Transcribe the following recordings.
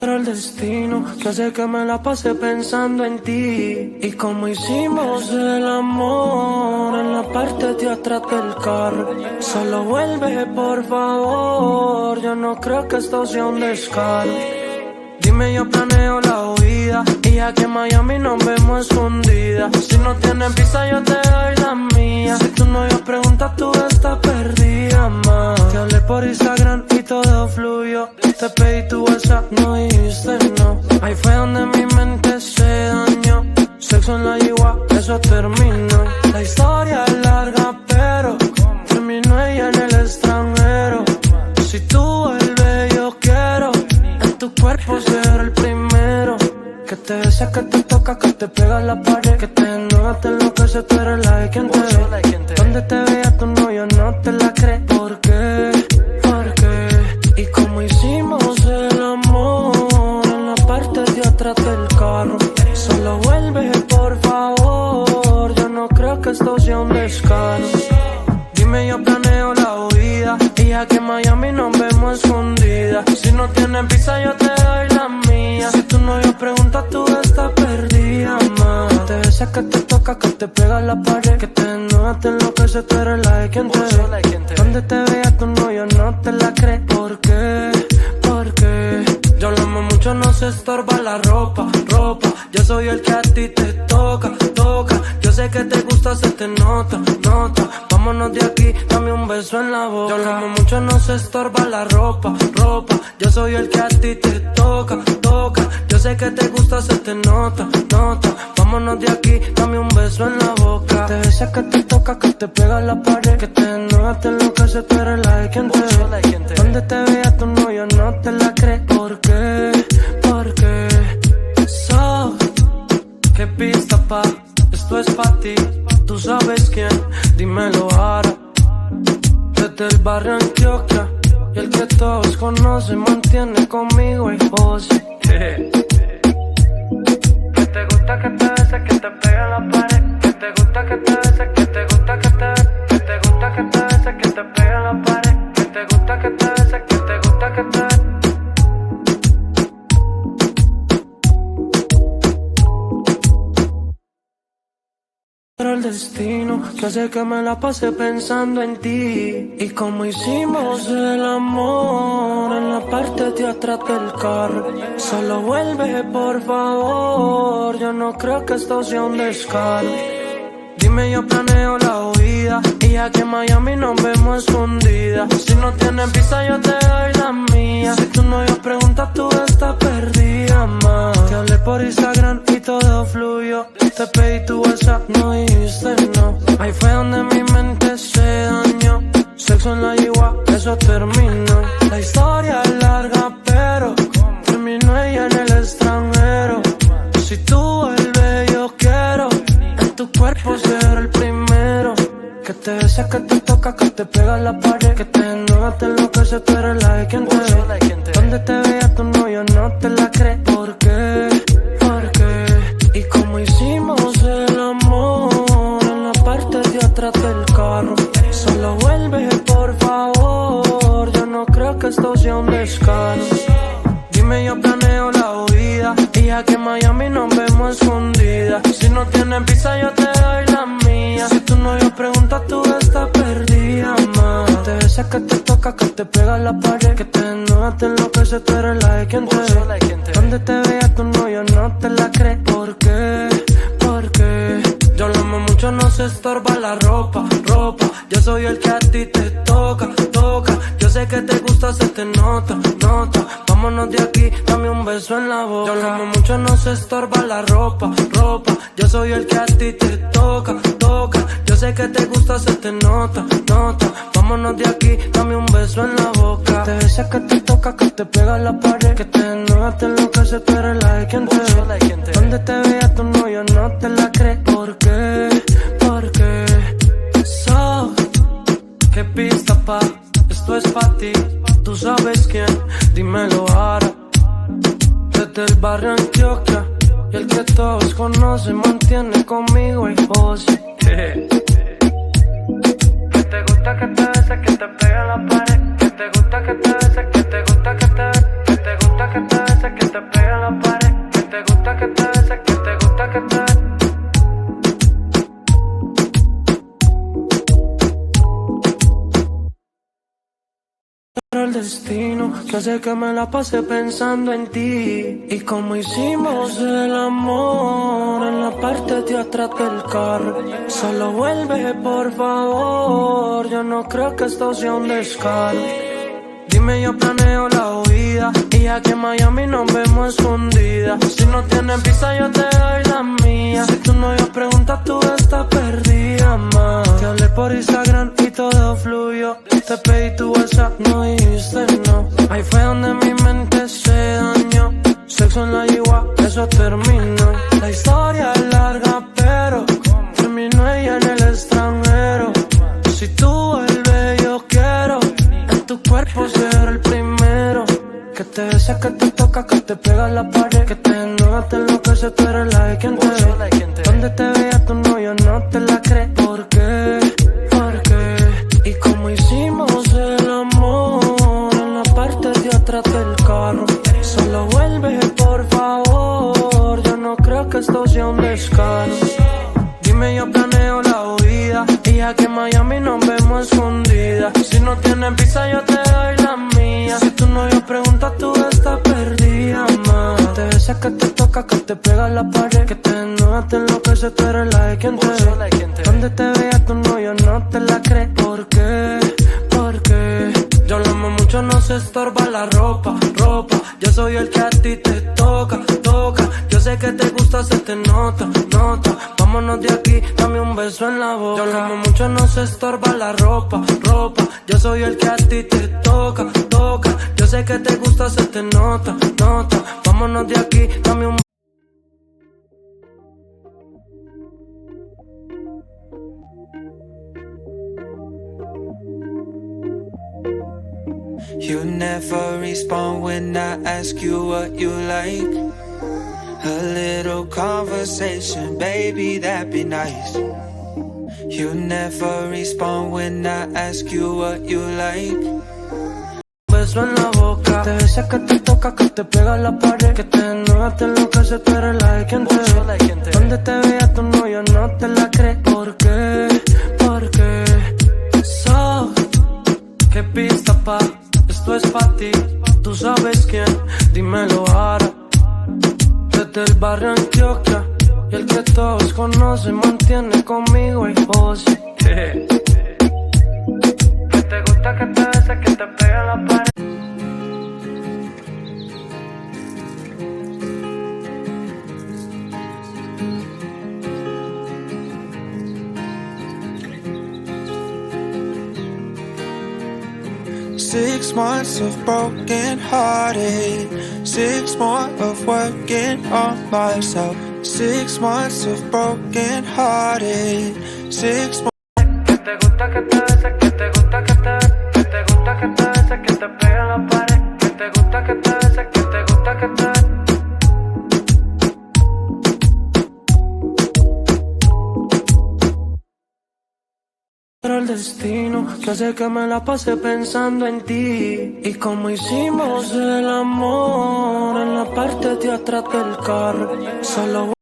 Pero el destino que hace que me la pase pensando en ti. Y como hicimos el amor en la parte de atrás del carro. Solo vuelve por favor, yo no creo que esto sea un descaro. Dime, yo planeo la huida y aquí en Miami nos vemos escondidas. Si no tienes visa yo te doy la mía. Si tu novio pregunta tú estás perdida, ma. Te hablé por Instagram y todo fluyó. Te pedí tu WhatsApp, no dijiste no. Ahí fue donde mi mente se dañó. Sexo en la yigua, eso terminó. La historia es larga pero terminó ella en el extranjero. Si tú vuelves yo quiero en tu cuerpo ser el primero. Que te besa, que te toca, que te pega en la pared. Que te enoja, te enloquece, tú eres la de quien te ve. Donde te vea tu novio no te la cree. ¿Por qué? ¿Por qué? Y como hicimos el amor en la parte de atrás del carro. Solo vuelve por favor, yo no creo que esto sea un descaro. Dime, yo planeo la huida y aquí en Miami nos vemos escondidas. Si no tienes visa yo te doy la mía. Si tu novio pregunta tú estás perdida, ma. Te besa, que te toca, que te pega en la pared. Que te enoja, te enloquece, tú eres la de quien te ve. Donde te vea tu novio no te la cree. ¿Por qué? ¿Por qué? Yo lo amo mucho, no se estorba la ropa. Yo soy el que a ti te toca. Yo sé que te gusta, se te nota. Vámonos de aquí, dame un beso en la boca. Yo lo amo mucho, no se estorba la ropa. Yo soy el que a ti te toca. Yo sé que te gusta, se te nota. Vámonos de aquí, dame un beso en la boca. Te besa, que te toca, que te pega en la pared. Que te enoja, te enloquece, tú eres la de quien te ve. Donde te vea tu novio no te la cree. ¿Por qué? ¿Por qué? ¿Qué pista pa? Esto es pa' ti. Tú sabes quién, dímelo ahora. Desde el barrio Antioquia y el que todos conocen mantiene conmigo y José. Que te gusta que te bese, que te pegue en la pared. Que te gusta que te bese, que te gusta que te bese. Que te gusta que te bese, que te pegue en la pared. Que te gusta que te bese, que te gusta que te bese. Pero el destino que hace que me la pase pensando en ti. Y como hicimos el amor en la parte de atrás del carro. Solo vuelve por favor, yo no creo que esto sea un descaro. Dime, yo planeo la huida y aquí en Miami nos vemos escondidas. Si no tienes visa yo te doy la mía. Si tu novio pregunta tú estás perdida, ma. Te hablé por Instagram y todo fluyó. Te pedí tu WhatsApp, no dijiste no. Ahí fue donde mi mente se dañó. Sexo en la yigua, eso terminó. La historia es larga pero terminó ella en el extranjero. Si tú vuelves yo quiero en tu cuerpo ser el primero. Que te besa, que te toca, que te pega en la pared. Que te enoja, te enloquece, tú eres la de quien te ve. Donde te vea tu novio no te la cree. ¿Por qué? ¿Por qué? Y como hicimos el amor en la parte de atrás del carro. Solo vuelve por favor, yo no creo que esto sea un descaro. Dime, yo planeo la huida y aquí en Miami nos vemos escondidas. Si no tienes visa yo te doy la mía. Si tu novio pregunta tú estás perdida, ma. Te besa, que te toca, que te pega en la pared. Que te enoja, te enloquece, tú eres la de quien te ve. Donde te vea tu novio no te la cree. ¿Por qué? ¿Por qué? Yo lo amo mucho, no se estorba la ropa. Yo soy el que a ti te toca. Yo sé que te gusta, se te nota. Vámonos de aquí, dame un beso en la boca. Yo lo amo mucho, no se estorba la ropa. Yo soy el que a ti te toca. Yo sé que te gusta, se te nota. Vámonos de aquí, dame un beso en la boca. Te besa, que te toca, que te pega en la pared. Que te enoja, te enloquece, tú eres la de quien te ve. Donde te vea tu novio no te la cree. ¿Por qué? ¿Por qué? ¿Qué pista pa? Esto es pa' ti. Tú sabes quién, dímelo ahora. Desde el barrio Antioquia y el que todos conocen mantiene conmigo y José. Que te gusta que te bese, que te pegue en la pared. Que te gusta que te bese, que te gusta que te bese. Que te gusta gusta que te beses, que te pegue en la pared. Que te gusta que te beses, que te gusta que te el destino que hace que me la pase pensando en ti. Y como hicimos el amor en la parte de atrás del carro. Solo vuelve por favor, yo no creo que esto sea un descaro. Dime, yo planeo la huida y aquí en Miami nos vemos escondidas. Si no tienes visa yo te doy la mía. Si tu novio pregunta tú estás perdida, ma. Te hablé por Instagram y todo fluyó. Te pedí tu WhatsApp, no dijiste no. Ahí fue donde mi mente se dañó. Sexo en la yigua, eso terminó. La historia es larga pero terminó ella en el extranjero. Si tú vuelves yo quiero en tu cuerpo ser el primero. Que te besa, que te toca, que te pega en la pared. Que te desnuda, te enloquece, tú eres la de quien te ve. Donde te vea tu novio no te la cree. ¿Por qué? ¿Por qué? Y como hicimos el amor en la parte de atrás del carro. Solo vuelve por favor, yo no creo que esto sea un descaro. Dime, yo planeo la huida y aquí en Miami nos vemos escondidas. Si no tienes visa yo te doy la mía. Si tu novio pregunta tú estás perdida, ma. Te besa, que te toca, que te pega en la pared. Que te desnuda, te enloquece, tú eres la de quien te ve. Donde te vea tu novio no te la cree. ¿Por qué? ¿Por qué? Yo hablamos mucho, no se estorba la ropa. Yo soy el que a ti te toca. Yo sé que te gusta, se te nota. Vámonos de aquí, dame un beso en la boca. Yo hablamos mucho, no se estorba la ropa. Yo soy el que a ti te toca. Yo sé que te gusta, se te nota. Vámonos de aquí, dame un You never respond when I ask you what you like. A little conversation, baby, that'd be nice. You never respond when I ask you what you like. Beso en la boca, te besa, que te toca, que te pega en la pared. Que te desnuda, te enloquece, tú eres la de quien te ve. Donde te vea tu novio no te la cree. ¿Por qué? ¿Por qué? ¿Qué pista pa'? Esto es pa' ti, tú sabes quién, dímelo ahora. Desde el barrio Antioquia, y el que todos conocen mantiene conmigo y vos. Que te gusta que te bese, que te pegue en la pared. 6 months of broken hearted, 6 more of working on myself. 6 months of broken hearted, 6 more. Que te gusta que te bese, que te gusta que te que te gusta que te bese, que te pegue en la pared. Que te gusta que te bese, que te gusta que te Pero el destino que hace que me la pase pensando en ti. Y como hicimos el amor en la parte de atrás del carro. Solo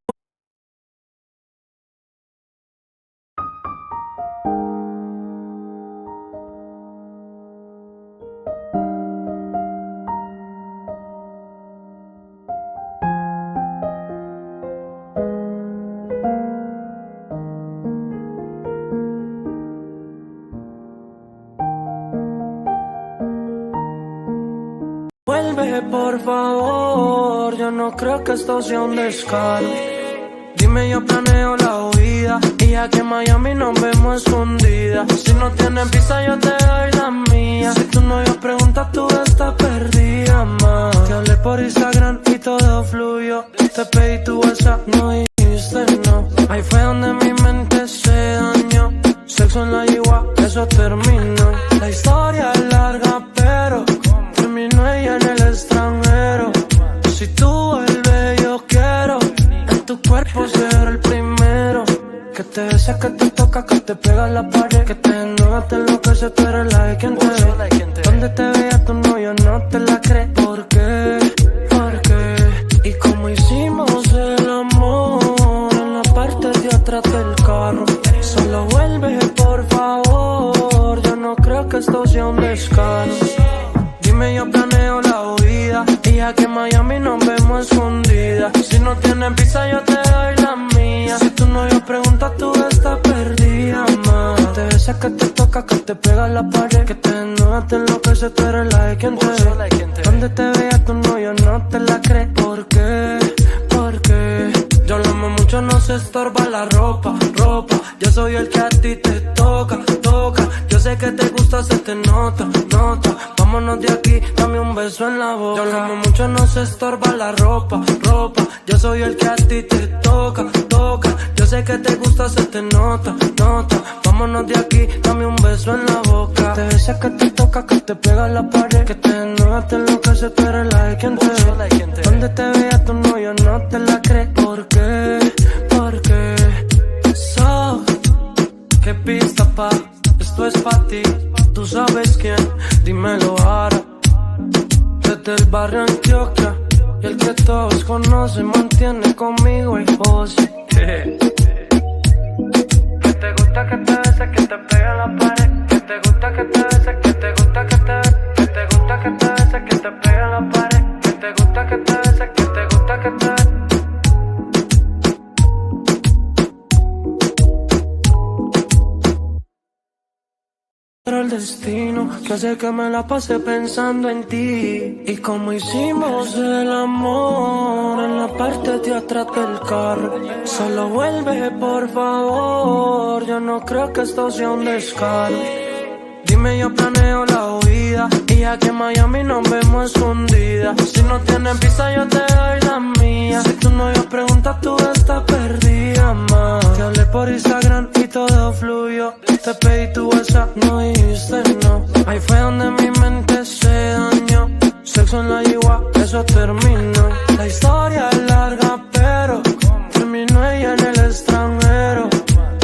vuelve por favor, yo no creo que esto sea un descaro. Dime, yo planeo la huida y aquí en Miami nos vemos escondidas. Si no tienes visa yo te doy la mía. Si tu novio pregunta tú estás perdida, ma. Te hablé por Instagram y todo fluyó. Te pedí tu WhatsApp, no dijiste no. Ahí fue donde mi mente se dañó. Sexo en la yigua, eso terminó. La historia es larga pero terminó ella en el extranjero. Si tú vuelves yo quiero en tu cuerpo ser el primero. Que te besa, que te toca, que te pega en la pared. Que te desnuda, te enloquece, tú eres la de quien te ve. Donde te vea tu novio no te la cree. ¿Por qué? Miami nos vemos escondidas. Si no tienes visa yo te doy la mía. Si tu novio pregunta tú estás perdida, ma. Te besas que te toca, que te pega la pared, que te desnudas, te enloquece, tú eres la de quien te ve. Donde te vea tu novio no te la cree. ¿Por qué? Porque yo lo amo mucho, no se estorba la ropa. Yo soy el que a ti te toca. Yo sé que te gusta, se te nota. Vámonos de aquí, dame un beso en la boca. Yo lo amo mucho, no se estorba la ropa. Yo soy el que a ti te toca. Yo sé que te gusta, se te nota. Vámonos de aquí, dame un beso en la boca. Te besas que te toca, que te pega la pared, que te desnudas, te enloquece, tú eres la de quien te ve. Donde te vea tu novio no te la cree. ¿Por qué? Porque qué pista pa, esto es pa' ti. Tú sabes quién, dímelo ahora. Desde el barrio Antioquia, y el que todos conocen mantiene conmigo el pose. Que te gusta que te beses, que te pegue la pared. Que te gusta que te beses, que te gusta que te beses. Que te gusta que te beses, que te pegue la pared. Que te gusta que te beses, que te gusta que te beses. Pero el destino que hace que me la pase pensando en ti. Y como hicimos el amor en la parte de atrás del carro. Solo vuelve por favor, yo no creo que esto sea un descaro. Dime, yo planeo la huida, y aquí en Miami nos vemos escondidas. Si no tienes visa yo te doy la mía. Si tu novio pregunta tú estás perdida, ma. Te hablé por Instagram y todo fluyó. Te pedí tu WhatsApp, no dijiste no. Ahí fue donde mi mente se dañó. Sexo en la yigua, eso terminó. La historia es larga pero terminó ella en el extranjero.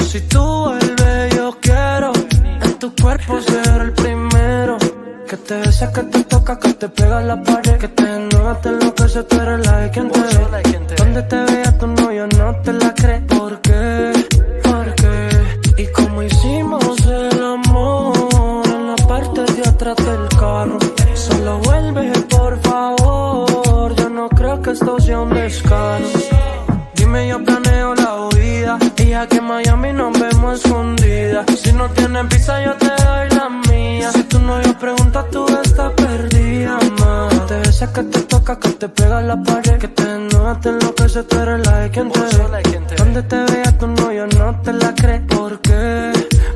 Si tú vuelves yo quiero en tu cuerpo ser el primero. Que te besas, que te toca, que te pega la pared, que te desnudas, te enloquece, tú eres la de quien te ve. Donde te vea tu novio no te la cree. ¿Por qué? Porque y como hicimos el amor en la parte de atrás del carro. Solo vuelve por favor, yo no creo que esto sea un descaro. Dime, yo planeo la huida, y aquí en Miami nos vemos escondidas. Si no tienes visa yo te doy la mía. Si tu novio pregunta tú estás perdida, ma. Te besas que te toca, que te pega la pared, que te desnudas, te enloquece, tú eres la de quien te ve. Donde te vea tu novio no te la cree. ¿Por qué?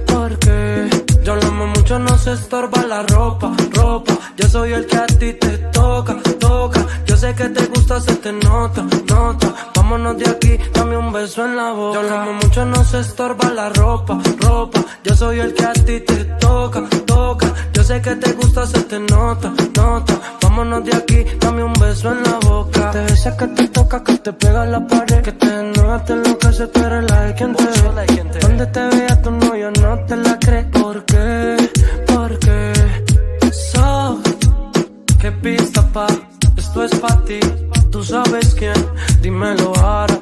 Porque yo lo amo mucho, no se estorba la ropa. Yo soy el que a ti te toca. Yo sé que te gusta, se te nota. Vámonos de aquí, dame un beso en la boca. Yo lo amo mucho, no se estorba la ropa. Yo soy el que a ti te toca. Yo sé que te gusta, se te nota. Vámonos de aquí, dame un beso en la boca. Te besas que te toca, que te pega la pared, que te desnudas, te enloquece, tú eres la de quien te ve. Donde te vea tu novio no te la cree. ¿Por qué? Porque qué pista pa, esto es pa' ti. Tú sabes quién, dímelo ahora.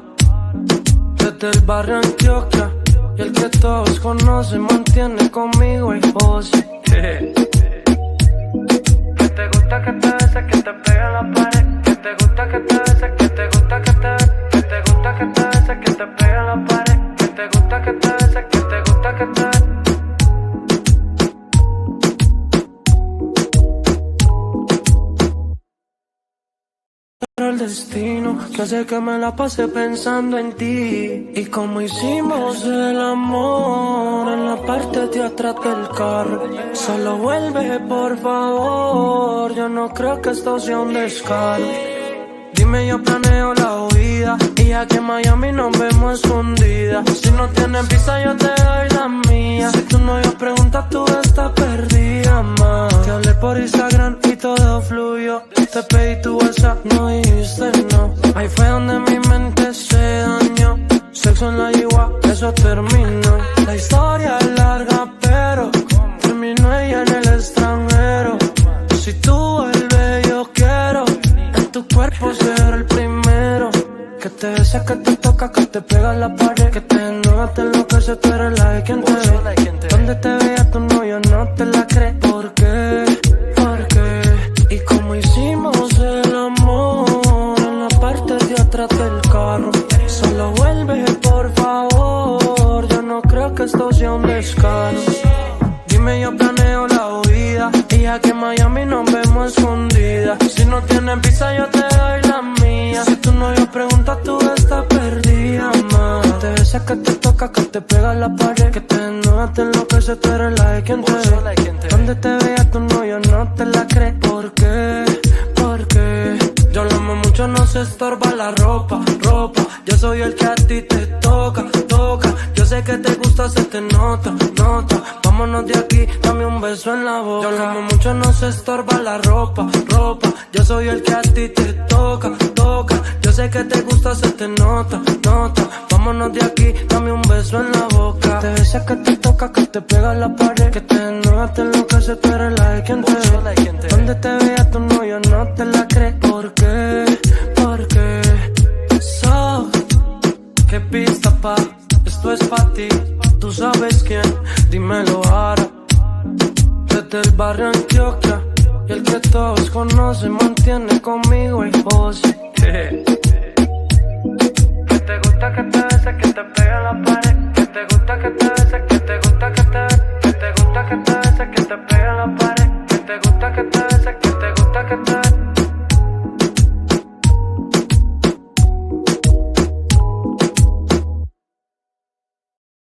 Desde el barrio Antioquia, y el que todos conocen mantiene conmigo el pose. Que te gusta que te beses, que te pegue la pared. Que te gusta que te beses, que te gusta que te beses. Que te gusta que te beses, que te pegue la pared. Que te gusta que te beses, que te gusta que te beses. Pero el destino que hace que me la pase pensando en ti. Y como hicimos el amor en la parte de atrás del carro. Solo vuelve por favor, yo no creo que esto sea un descaro. Dime, yo planeo la huida, y aquí en Miami nos vemos escondidas. Si no tienes visa yo te doy la mía. Si tu novio pregunta tú estás perdida, ma. Te hablé por Instagram y todo fluyó. Te pedí tu WhatsApp, no dijiste no. Ahí fue donde mi mente se dañó. Sexo en la yigua, eso terminó. La historia es larga pero terminó ella en el extranjero. Si tú vuelves yo quiero en tu cuerpo ser el primero. Que te besas, que te toca, que te pega la pared, que te desnudas, te enloquece, tú eres la de quien te ve. Donde te vea tu novio no te la cree. ¿Por qué? Porque y como hicimos el amor de atrás del carro. Solo vuelve, por favor. Yo no creo que esto sea un descaro. Dime, yo planeo la huida, y aquí en Miami nos vemos escondidas. Si no tienes visa, yo te doy la mía. Si tu novio pregunta, tú estás perdida, ma. Te besas, que te toca, que te pega la pared, que te desnudas, te enloquece, tú eres la de quien te ve. Donde te vea tu novio no te la cree. ¿Por qué? Porque yo lo amo mucho, no se estorba la ropa. Yo soy el que a ti te toca. Yo sé que te gusta, se te nota. Vámonos de aquí, dame un beso en la boca. Yo lo amo mucho, no se estorba la ropa. Yo soy el que a ti te toca. Yo sé que te gusta, se te nota. Vámonos de aquí, dame un beso en la boca. Te besas, que te toca, que te pega la pared, que te desnudas, te enloquece, tú eres la de quien te ve. Donde te vea tu novio no te la cree. ¿Por qué? Porque qué pista, pa, esto es pa' ti. Tú sabes quién, dímelo ahora. Desde el barrio Antioquia, y el que todos conocen mantiene conmigo el pose. Que te gusta que te beses, que te pegue en la pared. Que te gusta que te beses, que te gusta que te beses. Que te gusta que te beses, que te pegue en la pared. Que te gusta que te beses, que te gusta que te beses.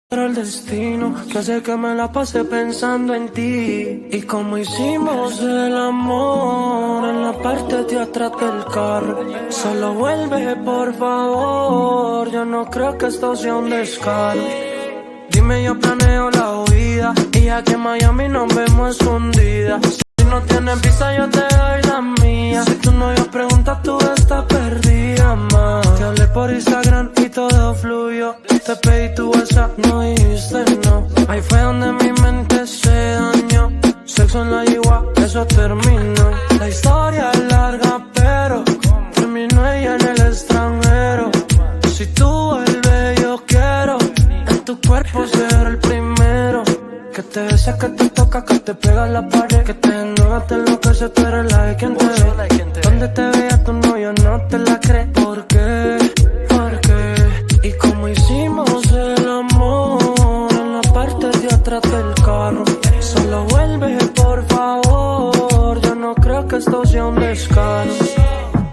Pero el destino que hace que me la pase pensando en ti. Y como hicimos el amor en la parte de atrás del carro. Solo vuelve, por favor. Yo no creo que esto sea un descaro. Dime, yo planeo la huida, y aquí en Miami nos vemos escondidas. Si no tienes visa, yo te doy la mía. Si tu novio pregunta, tú estás perdida, ma. Te hablé por Instagram y todo fluyó. Te pedí tu WhatsApp, no dijiste no. Ahí fue donde mi mente se dañó. Sexo en la yigua, eso terminó. La historia es larga, pero terminó ella en el extranjero. Si tú vuelves, yo quiero en tu cuerpo ser el primero. Que te besas, que te toca, que te pega la pared, que te desnudas, te enloquece, tú eres la de quien te ve. Donde te vea tu novio no te la cree. ¿Por qué? Y como hicimos el amor en la parte de atrás del carro. Solo vuelve, por favor. Yo no creo que esto sea un descaro.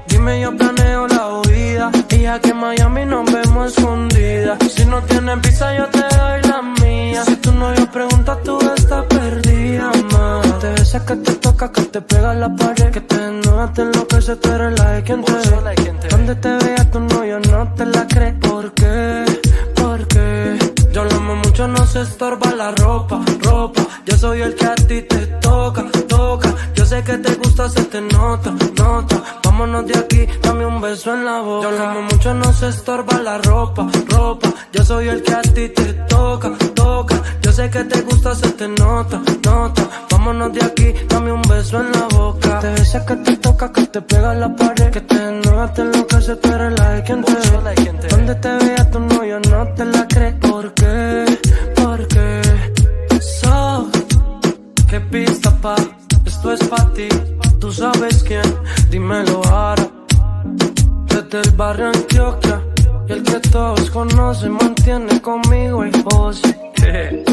Dime, yo planeo la huida, y aquí en Miami nos vemos escondidas. Si no tienes visa, yo te doy la mía. Si tu novio pregunta, tú estás perdida, ma. Te besas, que te toca, que te pega la pared, que te desnudas, te enloquece, tú eres la de quien te ve. Donde te vea tu novio no te la cree. ¿Por qué? Porque yo lo amo mucho, no se estorba la ropa. Yo soy el que a ti te toca. Yo sé que te gusta, se te nota. Vámonos de aquí, dame un beso en la boca. Yo lo amo mucho, no se estorba la ropa. Yo soy el que a ti te toca. Yo sé que te gusta, se te nota. Vámonos de aquí, dame un beso en la boca. Te besas, que te toca, que te pega la pared, que te desnudas, te enloquece, tú eres la de quien te ve. Donde te vea tu novio no te la cree. ¿Por qué? Porque qué pista, pa, esto es pa' ti. Tú sabes quién, dímelo ahora. Desde el barrio Antioquia, y el que todos conocen mantiene conmigo el pose. Que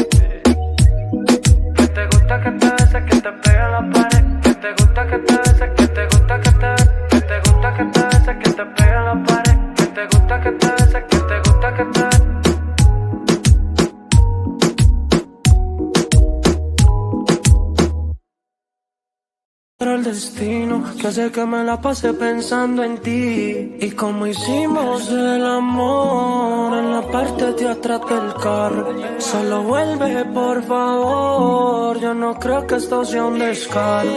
te gusta que te beses, que te pegue en la pared. Que te gusta que te beses, que te gusta que te beses. Que te gusta que te beses, que te pegue en la pared. Que te gusta que te beses, que te gusta que te beses. Pero el destino que hace que me la pase pensando en ti. Y como hicimos el amor en la parte de atrás del carro. Solo vuelve, por favor. Yo no creo que esto sea un descaro.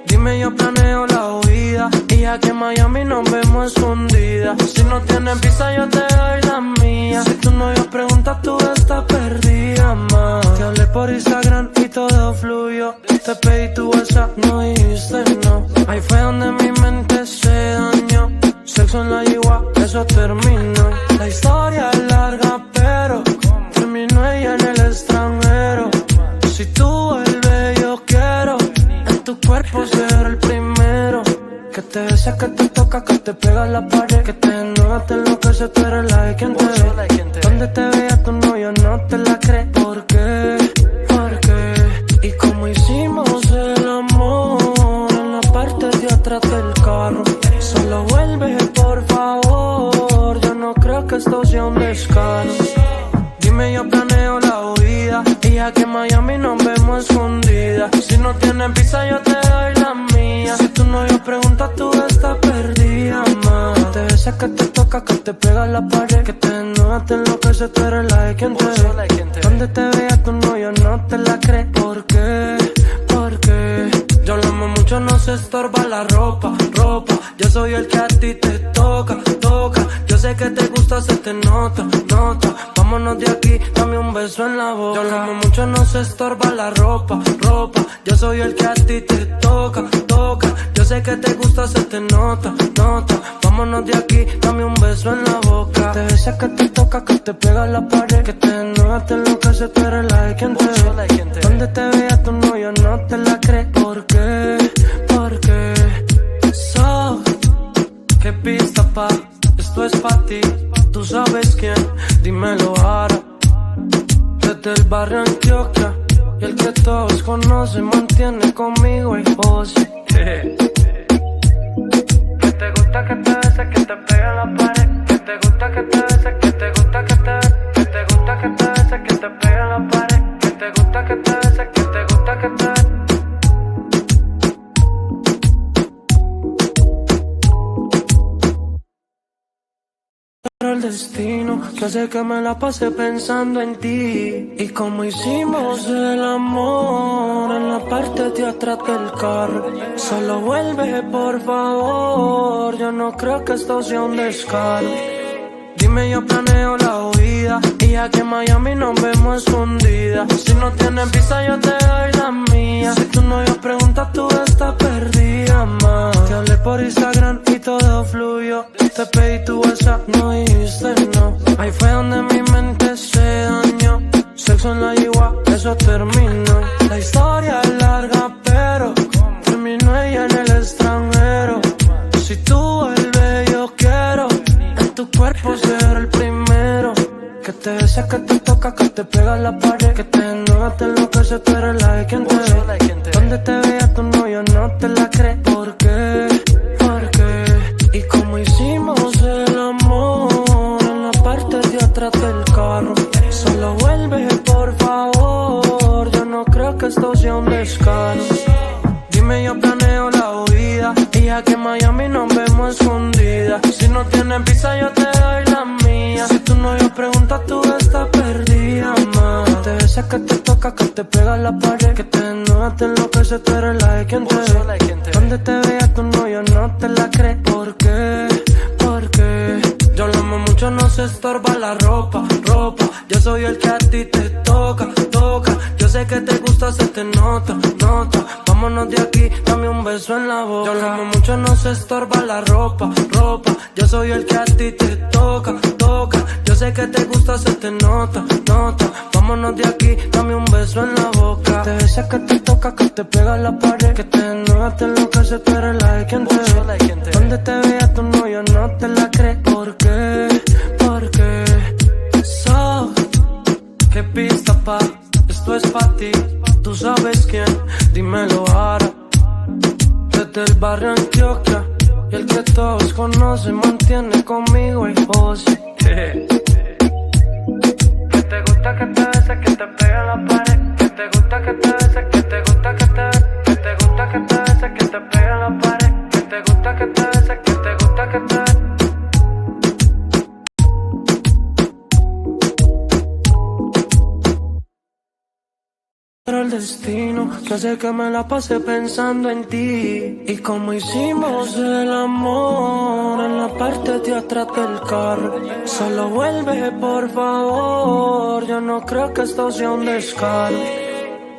Dime, yo planeo la huida, y aquí en Miami nos vemos escondidas. Si no tienes visa, yo te doy la mía. Si tu novio pregunta, tú estás perdida, ma. Te hablé por Instagram y todo fluyó. Te pedí tu WhatsApp, no dijiste no. Ahí fue donde mi mente se dañó. Sexo en la yigua, eso terminó. La historia es larga, pero terminó ella en el extranjero. Si tú vuelves, yo quiero en tu cuerpo ser el primero. Que te te besa, que te toca, que te pega en la pared, que te desnuda, te enloquece, tú eres la de quien te ve. Donde te vea tu novio no te la cree. ¿Por qué? ¿Por qué? Y como hicimos el amor en la parte de atrás del carro, solo vuelve por favor, yo no creo que esto sea un descaro. Dime, yo planeo la huida, y aquí en Miami nos vemos escondidas. Si no tienes visa yo te doy la mía. Si tu novio pregunta tú estás perdida, ma. Te besa, que te toca, que te pega en la pared, que te desnuda, te enloquece, tú eres la de quien te ve. Donde te vea tu novio no te la cree. ¿Por qué? ¿Por qué? Yo lo amo mucho, no se estorba la ropa. Yo soy el que a ti te toca. Yo sé que te gusta, se te nota. Vámonos de aquí, dame un beso en la boca. Yo lo amo mucho, no se estorba la ropa. Yo soy el que a ti te toca. Yo sé que te gusta, se te nota. Vámonos de aquí, dame un beso en la boca. Te besa, que te toca, que te pega en la pared, que te desnuda, te enloquece, tú eres la de quien te ve. Donde te vea tu novio no te la cree. ¿Por qué? ¿Por qué? ¿Qué pista, pa? Esto es pa' ti. Tú sabes quién, dímelo ahora. Desde el barrio Antioquia, y el que todos conocen mantiene conmigo el pose. Que te gusta que te bese, que te pegue en la pared. Que te gusta que te bese, que te gusta que te bese. Que te gusta que te bese, que te pegue en la pared. Que te gusta que te bese, que te gusta que te bese. Pero el destino que hace que me la pase pensando en ti. Y como hicimos el amor en la parte de atrás del carro, solo vuelve por favor, yo no creo que esto sea un descaro. Dime, yo planeo la huida, y aquí en Miami nos vemos escondidas. Si no tienes visa yo te doy la mía. Si tu novio pregunta tú estás perdida, ma. Te hablé por Instagram y todo fluyó. Te pedí tu WhatsApp, no dijiste no. Ahí fue donde mi mente se dañó. Sexo en la yigua, eso terminó. La historia es larga pero terminó ella en el extranjero. Si tú vuelves yo quiero en tu cuerpo ser el primero. Que te besa, que te toca, que te pega en la pared, que te desnuda, te enloquece, tú eres la de quien te ve. Donde te vea tu novio no te la cree. ¿Por qué? ¿Por qué? Y como hicimos el amor en la parte de atrás del carro, solo vuelve por favor, yo no creo que esto sea un descaro. Dime, yo planeo la huida, y aquí en Miami nos vemos escondidas. Si no tienes visa yo te doy la mía. Si tu novio pregunta tú estás perdida, ma. Te besa, que te toca, que te pega en la pared, que te desnuda, te enloquece, tú eres la de quien te ve. Donde te vea tu novio no te la cree. ¿Por qué? ¿Por qué? Yo lo amo mucho, no se estorba la ropa. Yo soy el que a ti te toca. Yo sé que te gusta, se te nota. Vámonos de aquí, dame un beso en la boca. Yo lo amo mucho, no se estorba la ropa. Yo soy el que a ti te toca. Yo sé que te gusta, se te nota. Vámonos de aquí, dame un beso en la boca. Te besa, que te toca, que te pega en la pared, que te desnuda, te enloquece, tú eres la de quien te ve. Donde te vea tu novio no te la cree. ¿Por qué? ¿Por qué? ¿Qué pista, pa? Esto es pa' ti. Tú sabes quién, dímelo ahora. Desde el barrio Antioquia, y el que todos conocen mantiene conmigo el pose. Que te gusta que te bese, que te pegue en la pared. Que te gusta que te bese, que te gusta que te bese. Que te gusta que te bese, que te pegue en la pared. Que te gusta que te bese, que te gusta que te bese. Pero el destino que hace que me la pase pensando en ti. Y como hicimos el amor en la parte de atrás del carro, solo vuelve por favor, yo no creo que esto sea un descaro.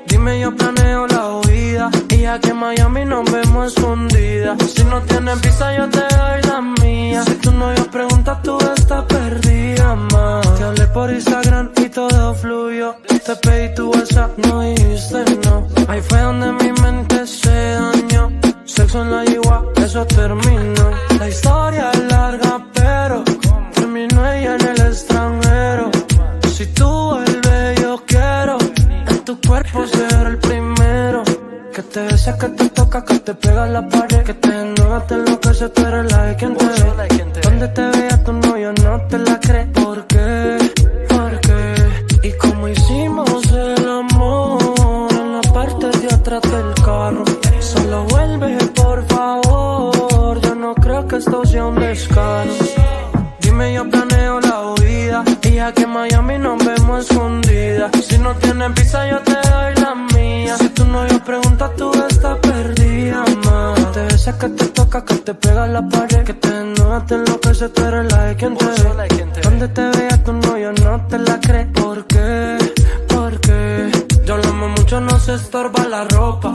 Dime, yo planeo la huida, y aquí en Miami nos vemos escondidas. Si no tienes visa yo te doy la mía. Si tu novio pregunta tú estás perdida, ma. Te hablé por Instagram y todo fluyó. Te pedí tu WhatsApp, no dijiste no. Ahí fue donde mi mente se dañó. Sexo en la yigua, eso terminó. veces que te toca, que te pega la pared, que te desnuda, te enloquece, tú eres la de quien te ve. Donde te vea tu novio no te la cree. ¿Por qué? ¿Por qué? Y como hicimos el amor en la parte de atrás del carro, solo vuelve por favor, yo no creo que esto sea un descaro. Dime, yo planeo la huida y aquí en Miami nos vemos escondidas. Si no tienes visa yo te doy la mía. Si tu novio pregunta tú estás perdida, ma. Te besas que te toca, que te pega la pared, que te desnuda, te enloquece, tú eres la de quien te ve. Donde te vea tu novio no te la cree. ¿Por qué? ¿Por qué? Yo lo amo mucho, no se estorba la ropa.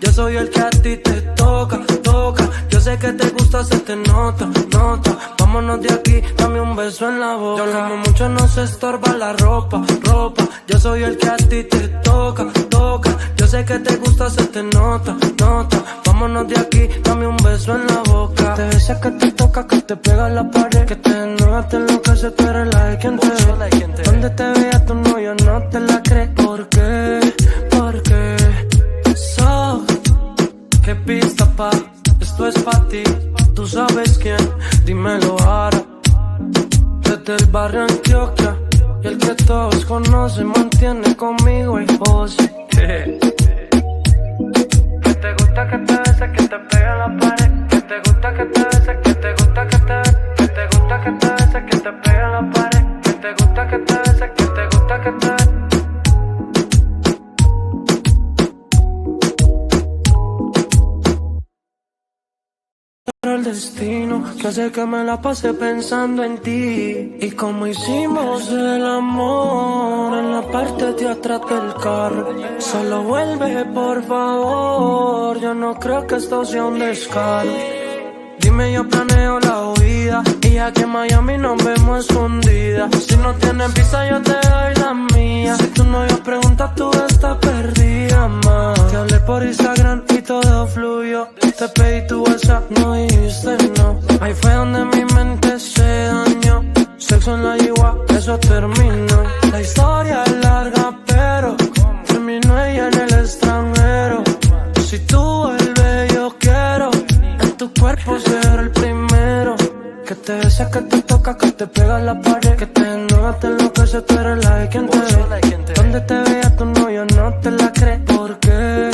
Yo soy el que a ti te toca. Yo sé que te gusta, se te nota. Vámonos de aquí, dame un beso en la boca. Yo lo amo mucho, no se estorba la ropa. Yo soy el que a ti te toca. Yo sé que te gusta, se te nota. Vámonos de aquí, dame un beso en la boca. Te besas que te toca, que te pega la pared, que te desnuda, te enloquece, tú eres la de quien te ve. Donde te vea tu novio no te la cree. ¿Por qué? ¿Por qué? ¿Qué pista pa? Esto es pa' ti. Tú sabes quién, dímelo ahora. Desde el barrio Antioquia, y el que todos conocen mantiene conmigo el pose. Que te gusta que te beses, que te pegue la pared. Que te gusta que te beses, que te gusta que te beses. Que te gusta que te beses, que te pegue la pared. Que te gusta que te beses, que te gusta que te beses. El destino que hace que me la pase pensando en ti. Y como hicimos el amor en la parte de atrás del carro, solo vuelve por favor, yo no creo que esto sea un descaro. Dime, yo planeo la huida y aquí en Miami nos vemos escondidas. Si no tienes visa yo te doy la mía. Si tu novio pregunta tú estás perdida, ma. Te hablé por Instagram y todo fluyó. Te pedí tu WhatsApp, no dijiste no. Ahí fue donde mi mente se dañó. Sexo en la yigua, eso terminó. La historia es larga pero terminó ella en el extranjero. Si tú vuelves yo quiero en tu cuerpo ser el primero. Que te besas, que te toca, que te pega la pared, que te desnuda, te enloquece, tú eres la de quien te ve. Donde te vea tu novio no te la cree. ¿Por qué?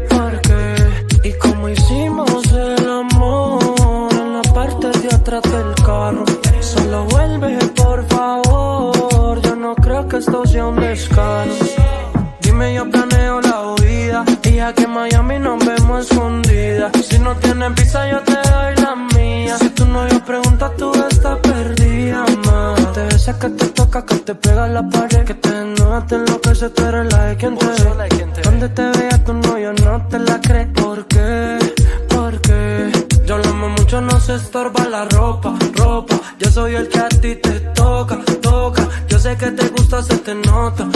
¿Por qué? Y como hicimos el amor en la parte de atrás del carro, solo vuelve por favor, yo no creo que esto sea un descaro. Dime, yo planeo la huida y aquí en Miami nos vemos escondidas. Si no tienes visa yo te doy la mía. Si tu novio pregunta tú estás perdida, ma. Te besas que te toca, que te pega la pared, que te desnuda, te enloquece, tú eres la de quien te ve. Donde te vea tu novio no te la cree. ¿Por qué? ¿Por qué? Yo lo amo mucho, no se estorba la ropa. Yo soy el que a ti te toca. Yo sé que te gusta, se te nota.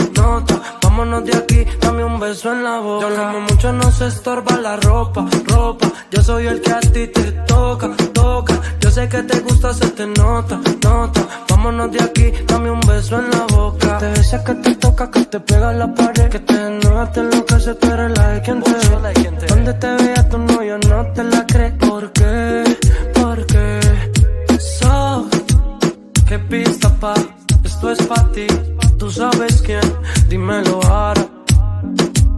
Vámonos de aquí, dame un beso en la boca. Yo lo amo mucho, no se estorba la ropa. Yo soy el que a ti te toca. Yo sé que te gusta, se te nota. Vámonos de aquí, dame un beso en la boca. Te besas que te toca, que te pega la pared, que te desnuda, te enloquece, tú eres la de quien te ve. Donde te vea tu novio no te la cree. ¿Por qué? ¿Por qué? ¿Qué pista pa? Esto es pa' ti. Tú sabes quién, dímelo ahora.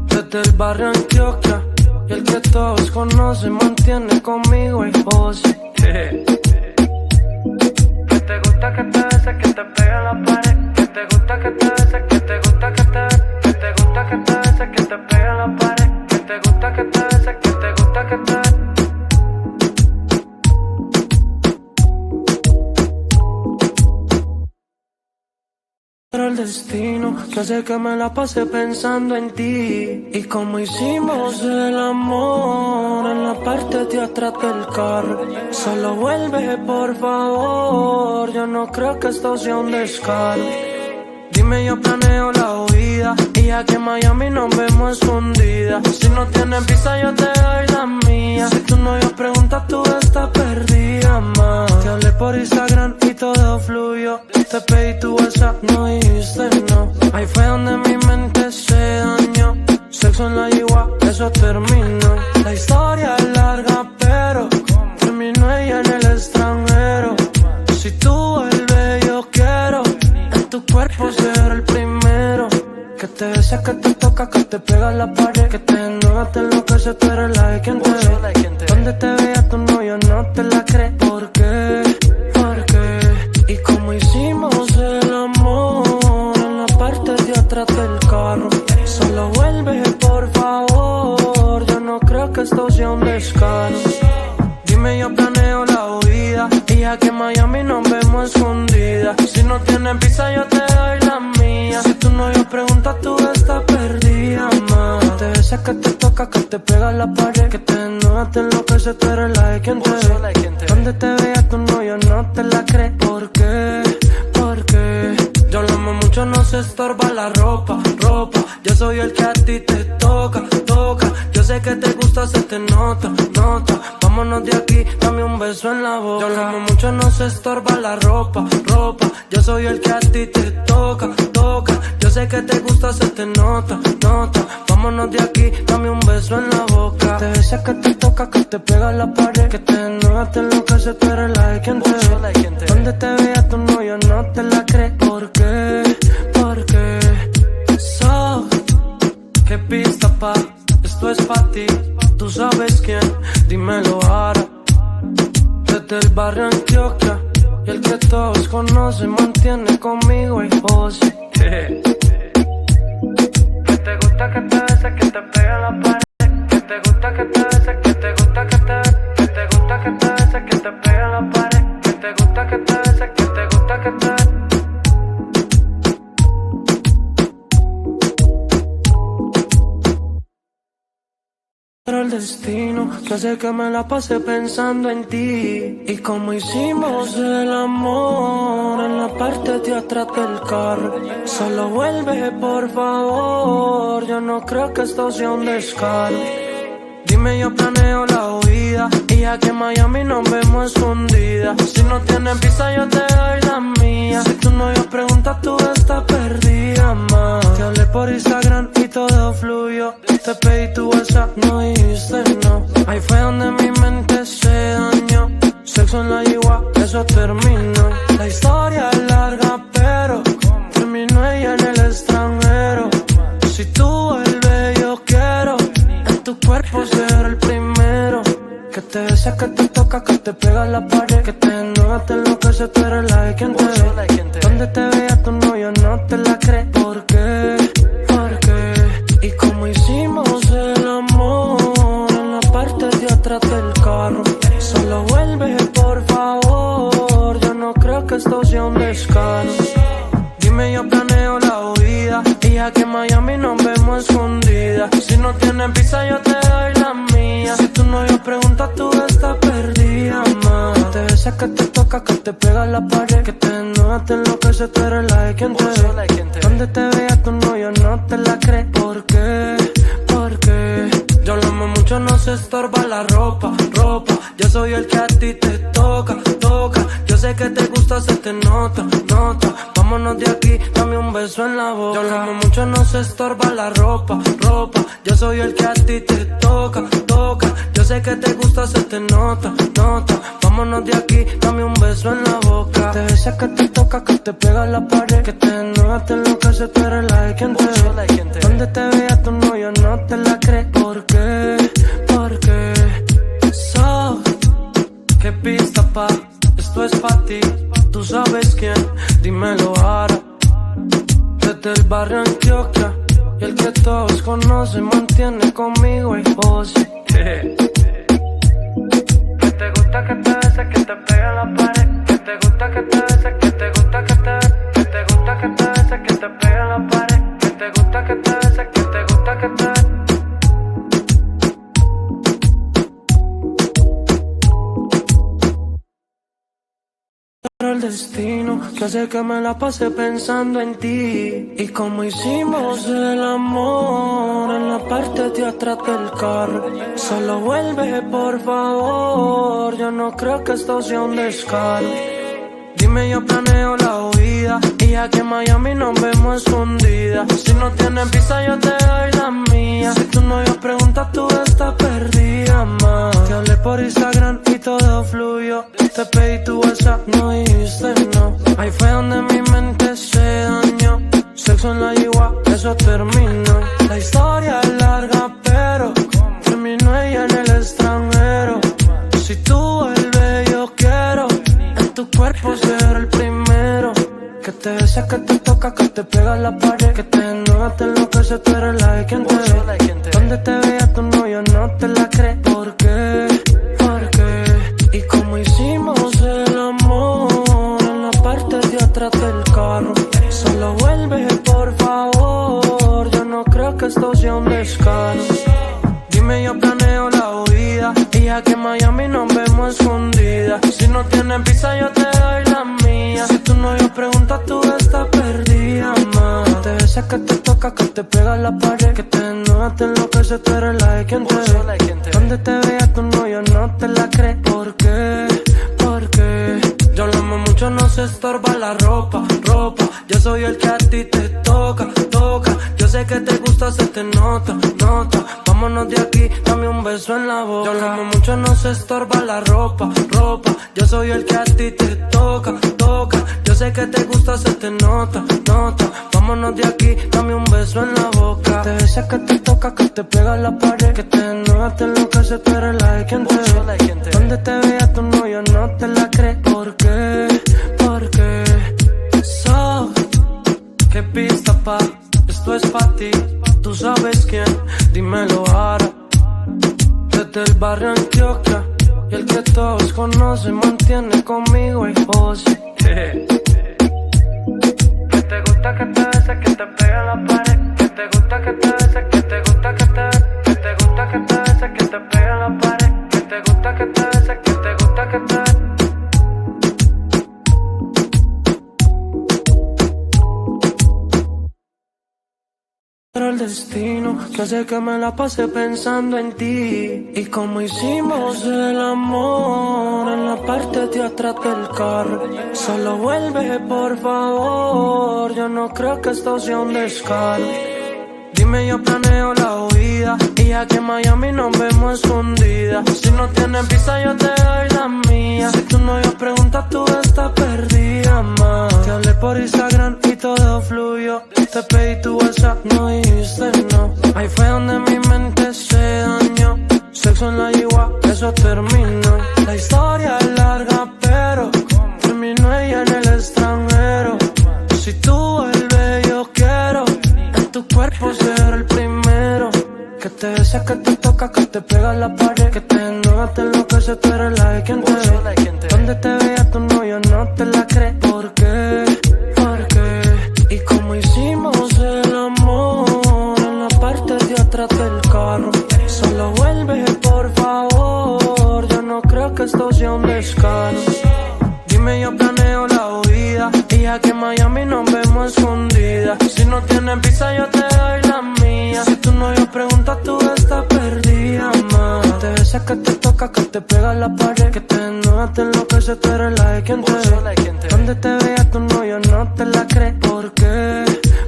Desde el barrio Antioquia, y el que todos conocen mantiene conmigo el pose. Que te gusta que te beses, que te pegue la pared. Que te gusta que te beses, que te gusta que te beses. Que te gusta que te beses, que te pegue la pared. Que te gusta que te beses, que te gusta que te beses. El destino que hace que me la pase pensando en ti. Y como hicimos el amor en la parte de atrás del carro, solo vuelve por favor, yo no creo que esto sea un descaro. Dime, yo planeo la huida y aquí en Miami nos vemos escondidas. Si no tienes visa yo te doy la mía. Si tu novio pregunta tú estás perdida, ma. Te hablé por Instagram y todo fluyó. Te pedí tu WhatsApp, no dijiste no. Ahí fue donde mi mente se dañó. Sexo en la yigua, eso terminó. La historia es larga, pero terminó ella en el extranjero. Si tú vuelves, yo quiero en tu cuerpo ser el primero. Que te besa, que te toca, que te pega en la pared. Que te enoja, te enloquece, tú eres la de quien te ve. Donde te vea tu novio no te la cree. ¿Por qué? ¿Por qué? Y como hicimos el amor en la parte de atrás del carro. Solo vuelve, por favor. Yo no creo que esto sea un descaro. Dime, yo planeo la huida. Y aquí en Miami nos vemos escondidas. Si no tienes visa, yo te doy la mía. Si tu novio pregunta, tú estás perdida, ma. Que te besa, que te toca, que te pega en la pared. Que te enoja, te enloquece, tú eres la de quien te ve. Donde te vea tu novio no te la cree. ¿Por qué? ¿Por qué? Yo lo amo mucho, no se estorba la ropa. Yo soy el que a ti te toca. Yo sé que te gusta, se te nota. Vámonos de aquí, dame un beso en la boca. Yo lo amo mucho, no se estorba la ropa. Yo soy el que a ti te toca. Yo sé que te gusta, se te nota. Vámonos de aquí, dame un beso en la boca. Te besa, que te toca, que te pega en la pared. Que te enoja, te enloquece, tú eres la de quien te ve. Donde te vea tu novio no te la cree. ¿Por qué? ¿Por qué? ¿Qué pista pa? Esto es pa' ti. Tú sabes quién, dímelo ahora. Desde el barrio Antioquia, y el que todos conocen mantiene conmigo y vos. Que te gusta que te bese, que te pegue en la pared. Que te gusta que te bese, que te gusta que te bese. Que te gusta que te bese, que te pegue en la pared. Que te gusta que te bese, que te gusta que te bese. Pero el destino que hace que me la pase pensando en ti. Y como hicimos el amor en la parte de atrás del carro. Solo vuelve, por favor. Yo no creo que esto sea un descaro. Dime, yo planeo la huida. Y aquí en Miami nos vemos escondidas. Si no tienes visa, yo te doy la mía. Si tu novio pregunta, tú estás perdida, ma. Te hablé por Instagram y todo fluyó. Te pedí tu WhatsApp, no dijiste no. Ahí fue donde mi mente se dañó. Sexo en la yigua, eso terminó. La historia es larga, pero terminó ella en el extranjero. Si tú vuelves, yo quiero en tu cuerpo ser el primero. Que te besa, que te toca, que te pega en la pared. Que te enoja, te enloquece, tú eres la de quien te ve. Donde te vea tu novio no te la cree. ¿Por qué? ¿Por qué? Y como hicimos el amor en la parte de atrás del carro. Solo vuelve, por favor. Yo no creo que esto sea un descaro. Dime, yo planeo la huida. Y aquí en Miami nos vemos escondidas. Si no tienes visa, yo te doy la mía. Si tu novio pregunta, tú estás perdida, ma. Te besa, que te toca, que te pega en la pared. Que te enoja, te enloquece, tú eres la de quien te ve. Donde te vea tu novio no te la cree. ¿Por qué? ¿Por qué? Yo lo amo mucho, no se estorba la ropa. Yo soy el que a ti te toca. Yo sé que te gusta, se te nota. Vámonos de aquí, dame un beso en la boca. Yo lo amo mucho, no se estorba la ropa. Yo soy el que a ti te toca. Yo sé que te gusta, se te nota. Vámonos de aquí, dame un beso en la boca. Te besa, que te toca, que te pega en la pared. Que te enoja, te enloquece, tú eres la de quien te ve. Donde te vea tu novio no te la cree. ¿Por qué? ¿Por qué? ¿Qué pista pa? Esto es pa' ti. Tú sabes quién, dímelo ahora. Desde el barrio Antioquia, y el que todos conocen mantiene conmigo y vos. Que te gusta que te bese, que te pegue en la pared. Que te gusta que te bese, que te gusta que te bese. Que te gusta que te bese, que te pegue en la pared. Que te gusta que te bese, que te gusta que te bese. Pero el destino que hace que me la pase pensando en ti. Y como hicimos el amor en la parte de atrás del carro. Solo vuelve, por favor. Yo no creo que esto sea un descaro. Dime, yo planeo la huida. huida. Y aquí en Miami nos vemos escondidas. Si no tienes visa yo te doy la mía. Si tu novio pregunta tú estás perdida, ma. Te hablé por Instagram y todo fluyó. Te pedí tu WhatsApp, no dijiste no. Ahí fue donde mi mente se dañó. Sexo en la yigua, eso terminó. La historia es larga pero terminó ella en el extranjero. Si tú vuelves yo quiero en tu cuerpo ser el primero. Que te besa, que te toca, que te pega a la pared. Que te enoja, te enloquece, tú eres la de quien te ve. Donde te vea tu novio no te la cree. ¿Por qué? ¿Por qué? Y como hicimos el amor en la parte de atrás del carro. Solo vuelve por favor, yo no creo que esto sea un descaro. Dime yo planeo la huida. Y aquí en Miami nos vemos escondidas. Si no tienes visa yo te doy la mía. Si tu novio pregunta tú estás perdida, ma. Te besa, que te toca, que te pega a la pared. Que te enoja, te enloquece, tú eres la de quien te ve. Donde te vea tu novio no te la cree. ¿Por qué? ¿Por qué? Yo lo amo mucho, no se estorba la ropa, ropa. Yo soy el que a ti te toca, toca. Yo sé que te gusta, se te nota, nota. Vámonos de aquí, dame un beso en la boca. Yo lo amo mucho, no se estorba la ropa, ropa. Yo soy el que a ti te toca, toca. Yo sé que te gusta, se te nota, nota. Vámonos de aquí, dame un beso en la boca. Te besa, que te toca, que te pega a la pared. Que te enoja, te enloquece, tú eres la de quien te ve. Donde te vea tu novio no te la cree. ¿Por qué? ¿Por qué? So, qué pista pa, esto es pa' ti. Tú sabes quién, dímelo ahora. Desde el barrio Antioquia, y el que todos conocen mantiene conmigo y José. Que te gusta que te bese, que te pegue en la pared. Que te gusta que te bese, que te gusta que te bese. Que te gusta que te bese, que te pegue en la pared. Que te gusta que te bese, que te gusta que te bese. Pero el destino que hace que me la pase pensando en ti. Y como hicimos el amor en la parte de atrás del carro. Solo vuelve por favor, yo no creo que esto sea un descaro. Dime yo planeo la huida. Y aquí en Miami nos vemos escondidas. Si no tienes visa yo te doy la mía. Si tu novio pregunta tú estás perdida, ma. Te hablé por Instagram y todo fluyó. Te pedí tu WhatsApp, no dijiste no. Ahí fue donde mi mente se dañó. Sexo en la yigua, eso terminó. La historia es larga pero terminó ella en el extranjero. Si tú vuelves yo quiero en tu cuerpo ser el primero. Que te besa, que te toca, que te pega a la pared. Que te enoja, te enloquece, tú eres la de quien te ve. Donde te vea tu novio no te la cree. ¿Por qué? ¿Por qué? Y como hicimos el amor en la parte de atrás del carro. Solo vuelve por favor, yo no creo que esto sea un descaro. Dime yo planeo la huida. Y aquí en Miami nos vemos escondidas. Si no tienes visa yo te doy la mía. Si tu novio pregunta tú estás perdida, ma. Te besa, que te toca, que te pega a la pared. Que te enoja, te enloquece, tú eres la de quien te ve. Donde te vea tu novio no te la cree. ¿Por qué?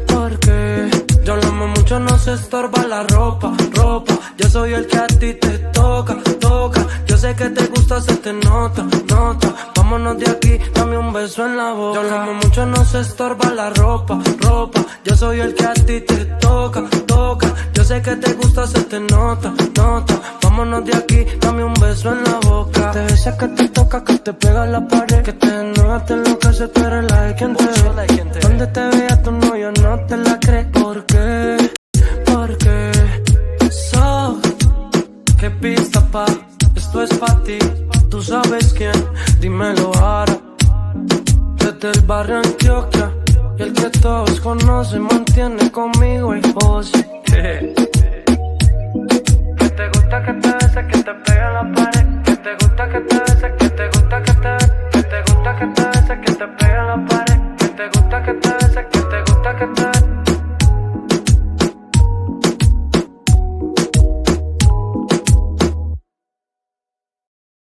¿Por qué? Yo lo amo mucho, no se estorba la ropa, ropa. Yo soy el que a ti te toca, toca. Yo sé que te gusta, se te nota, nota. Vámonos de aquí, dame un beso en la boca. Yo lo amo mucho, no se estorba la ropa, ropa. Yo soy el que a ti te toca, toca. Yo sé que te gusta, se te nota, nota. Vámonos de aquí, dame un beso en la boca. Te besa, que te toca, que te pega a la pared. Que te enoja, te enloquece, tú eres la de quien te ve. Donde te vea tu novio no te la cree. ¿Por qué? ¿Por qué? So, qué pista pa, esto es pa' ti. Tú sabes quién, dímelo ahora. Desde el barrio Antioquia, y el que todos conocen mantiene conmigo y José. Que te gusta que te bese, que te pegue en la pared. Que te gusta que te bese, que te gusta que te bese. Que te gusta que te bese, que te pegue en la pared. Que te gusta que te bese, que te gusta que te bese.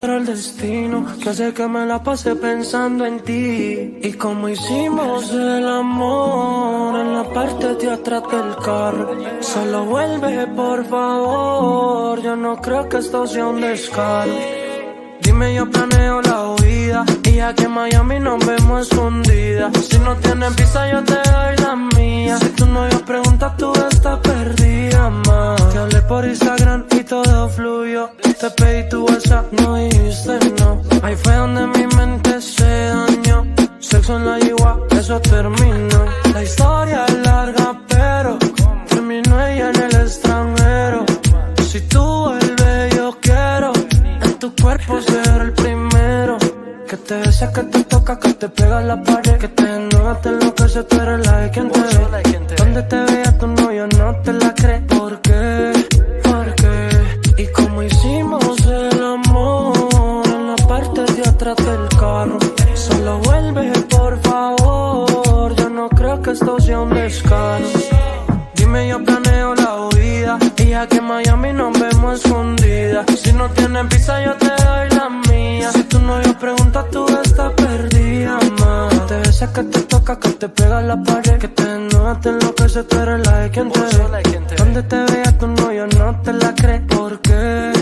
Pero el destino que hace que me la pase pensando en ti. Y como hicimos el amor en la parte de atrás del carro. Solo vuelve por favor, yo no creo que esto sea un descaro. Dime, yo planeo la huida y aquí en Miami nos vemos escondidas. Si no tienes visa yo te doy la mía. Si tu novio pregunta tú estás perdida, ma. Te hablé por Instagram y todo fluyó. Te pedí tu WhatsApp, no dijiste no. Ahí fue donde mi mente se dañó. Sexo en la yigua, eso terminó. La historia es larga pero terminó ella en el extranjero. Si tú vuelves yo quiero en tu cuerpo ser el primero. Que te besa, que te toca, que te pega en la pared. Que te enoja, te enloquece, tú eres la de quien te ve. Donde te vea tu novio no te la cree. ¿Por qué? ¿Por qué? Y como hicimos el amor en la parte de atrás del carro. Solo vuelve por favor, yo no creo que esto sea un descaro. Dime, yo planeo la huida y aquí en Miami nos vemos escondidas. Si no tienes visa yo te doy la mía. Si tu novio pregunta tú estás perdida, ma. Que te besa, que te toca, que te pega en la pared. Que te enoja, te enloquece, tú eres la de quien te ve. Donde te vea tu novio no te la cree. ¿Por qué?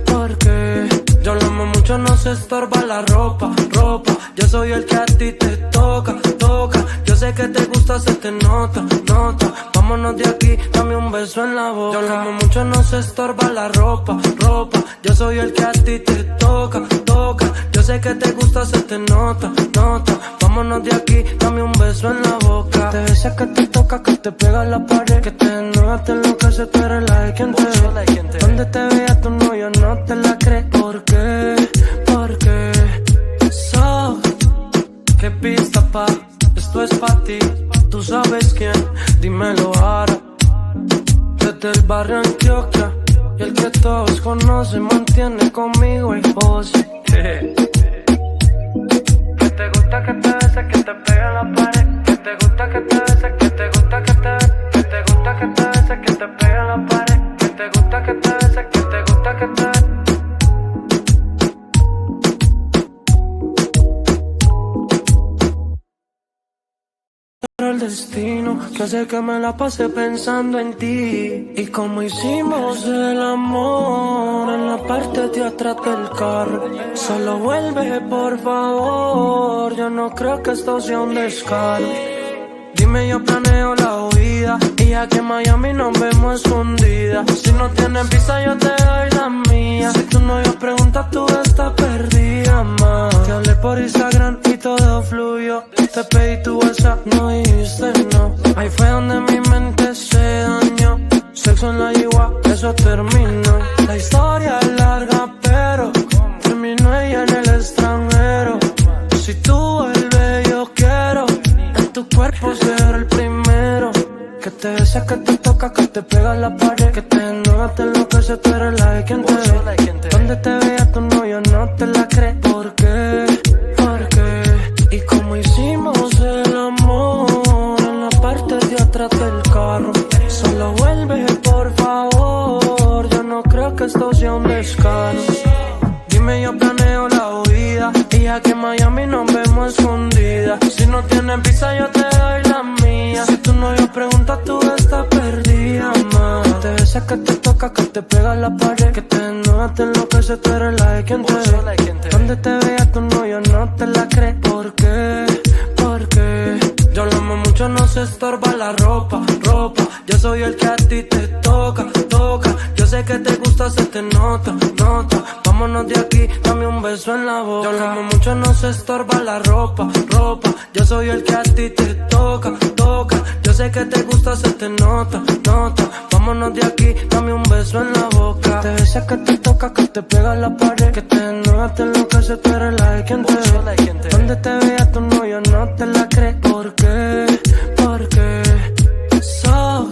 ¿Por qué? Yo lo amo mucho, no se estorba la ropa, ropa. Yo soy el que a ti te toca, toca. Yo sé que te gusta, se te nota, nota. Vámonos de aquí, dame un beso en la boca. Yo lo amo mucho, no se estorba la ropa, ropa. Yo soy el que a ti te toca, toca. Yo sé que te gusta, se te nota, nota. Vámonos de aquí, dame un beso en la boca. Te besa, que te toca, que te pega en la pared. Que te enoja, te enloquece, tú eres la de quien te ve. Donde te vea tu novio no te la cree. ¿Por qué? ¿Por qué? So, ¿qué pista pa? Esto es pa' ti. Tú sabes quién, dímelo ahora. Desde el barrio Antioquia y el que todos conocen mantiene conmigo y vos. Que te gusta que te bese, que te pegue en la pared. Que te gusta que te bese, que te gusta que te bese. Que te gusta que te bese, que te pegue en la pared. Que te gusta que te bese, que te gusta que te bese. El destino que hace que me la pase pensando en ti. Y como hicimos el amor en la parte de atrás del carro. Solo vuelve por favor, yo no creo que esto sea un descaro. Dime, yo planeo la huida y aquí en Miami nos vemos escondidas. Si no tienes visa yo te doy la mía. Si tu novio pregunta tú estás perdida, ma. Te hablé por Instagram y todo fluyó. Te pedí tu WhatsApp, no dijiste no. Ahí fue donde mi mente se dañó. Sexo en la yigua, eso terminó. La historia es larga pero terminó ella en el extranjero. Si tú vuelves yo quiero en tu cuerpo ser el primero. Que te besa, que te toca, que te pega en la pared. Que te enoja, te enloquece, tú eres la de quien te ve. Donde te vea tu novio no te la cree. ¿Por qué? ¿Por qué? Y como hicimos el amor en la parte de atrás del carro. Solo vuelve por favor, yo no creo que esto sea un descaro. Dime, yo planeo la huida y aquí en Miami nos vemos escondidas. Si no tienes visa yo te doy la mía. Si tu novio pregunta tú estás perdida, ma. Que te besa, que te toca, que te pega en la pared. Que te enoja, te enloquece, tú eres la de quien te ve. Donde te vea tu novio no te la cree. ¿Por qué? ¿Por qué? Yo lo amo mucho, no se estorba la ropa, ropa. Yo soy el que a ti te toca, toca. Yo sé que te gusta, se te nota, nota. Vámonos de aquí, dame un beso en la boca. Yo lo amo mucho, no se estorba la ropa, ropa. Yo soy el que a ti te toca, toca. Yo sé que te gusta, se te nota, nota. Vámonos de aquí, dame un beso en la boca. Te besa, que te toca, que te pega en la pared. Que te enoja, te enloquece, tú eres la de quien te ve. Donde te vea tu novio no te la cree. ¿Por qué? ¿Por qué? So,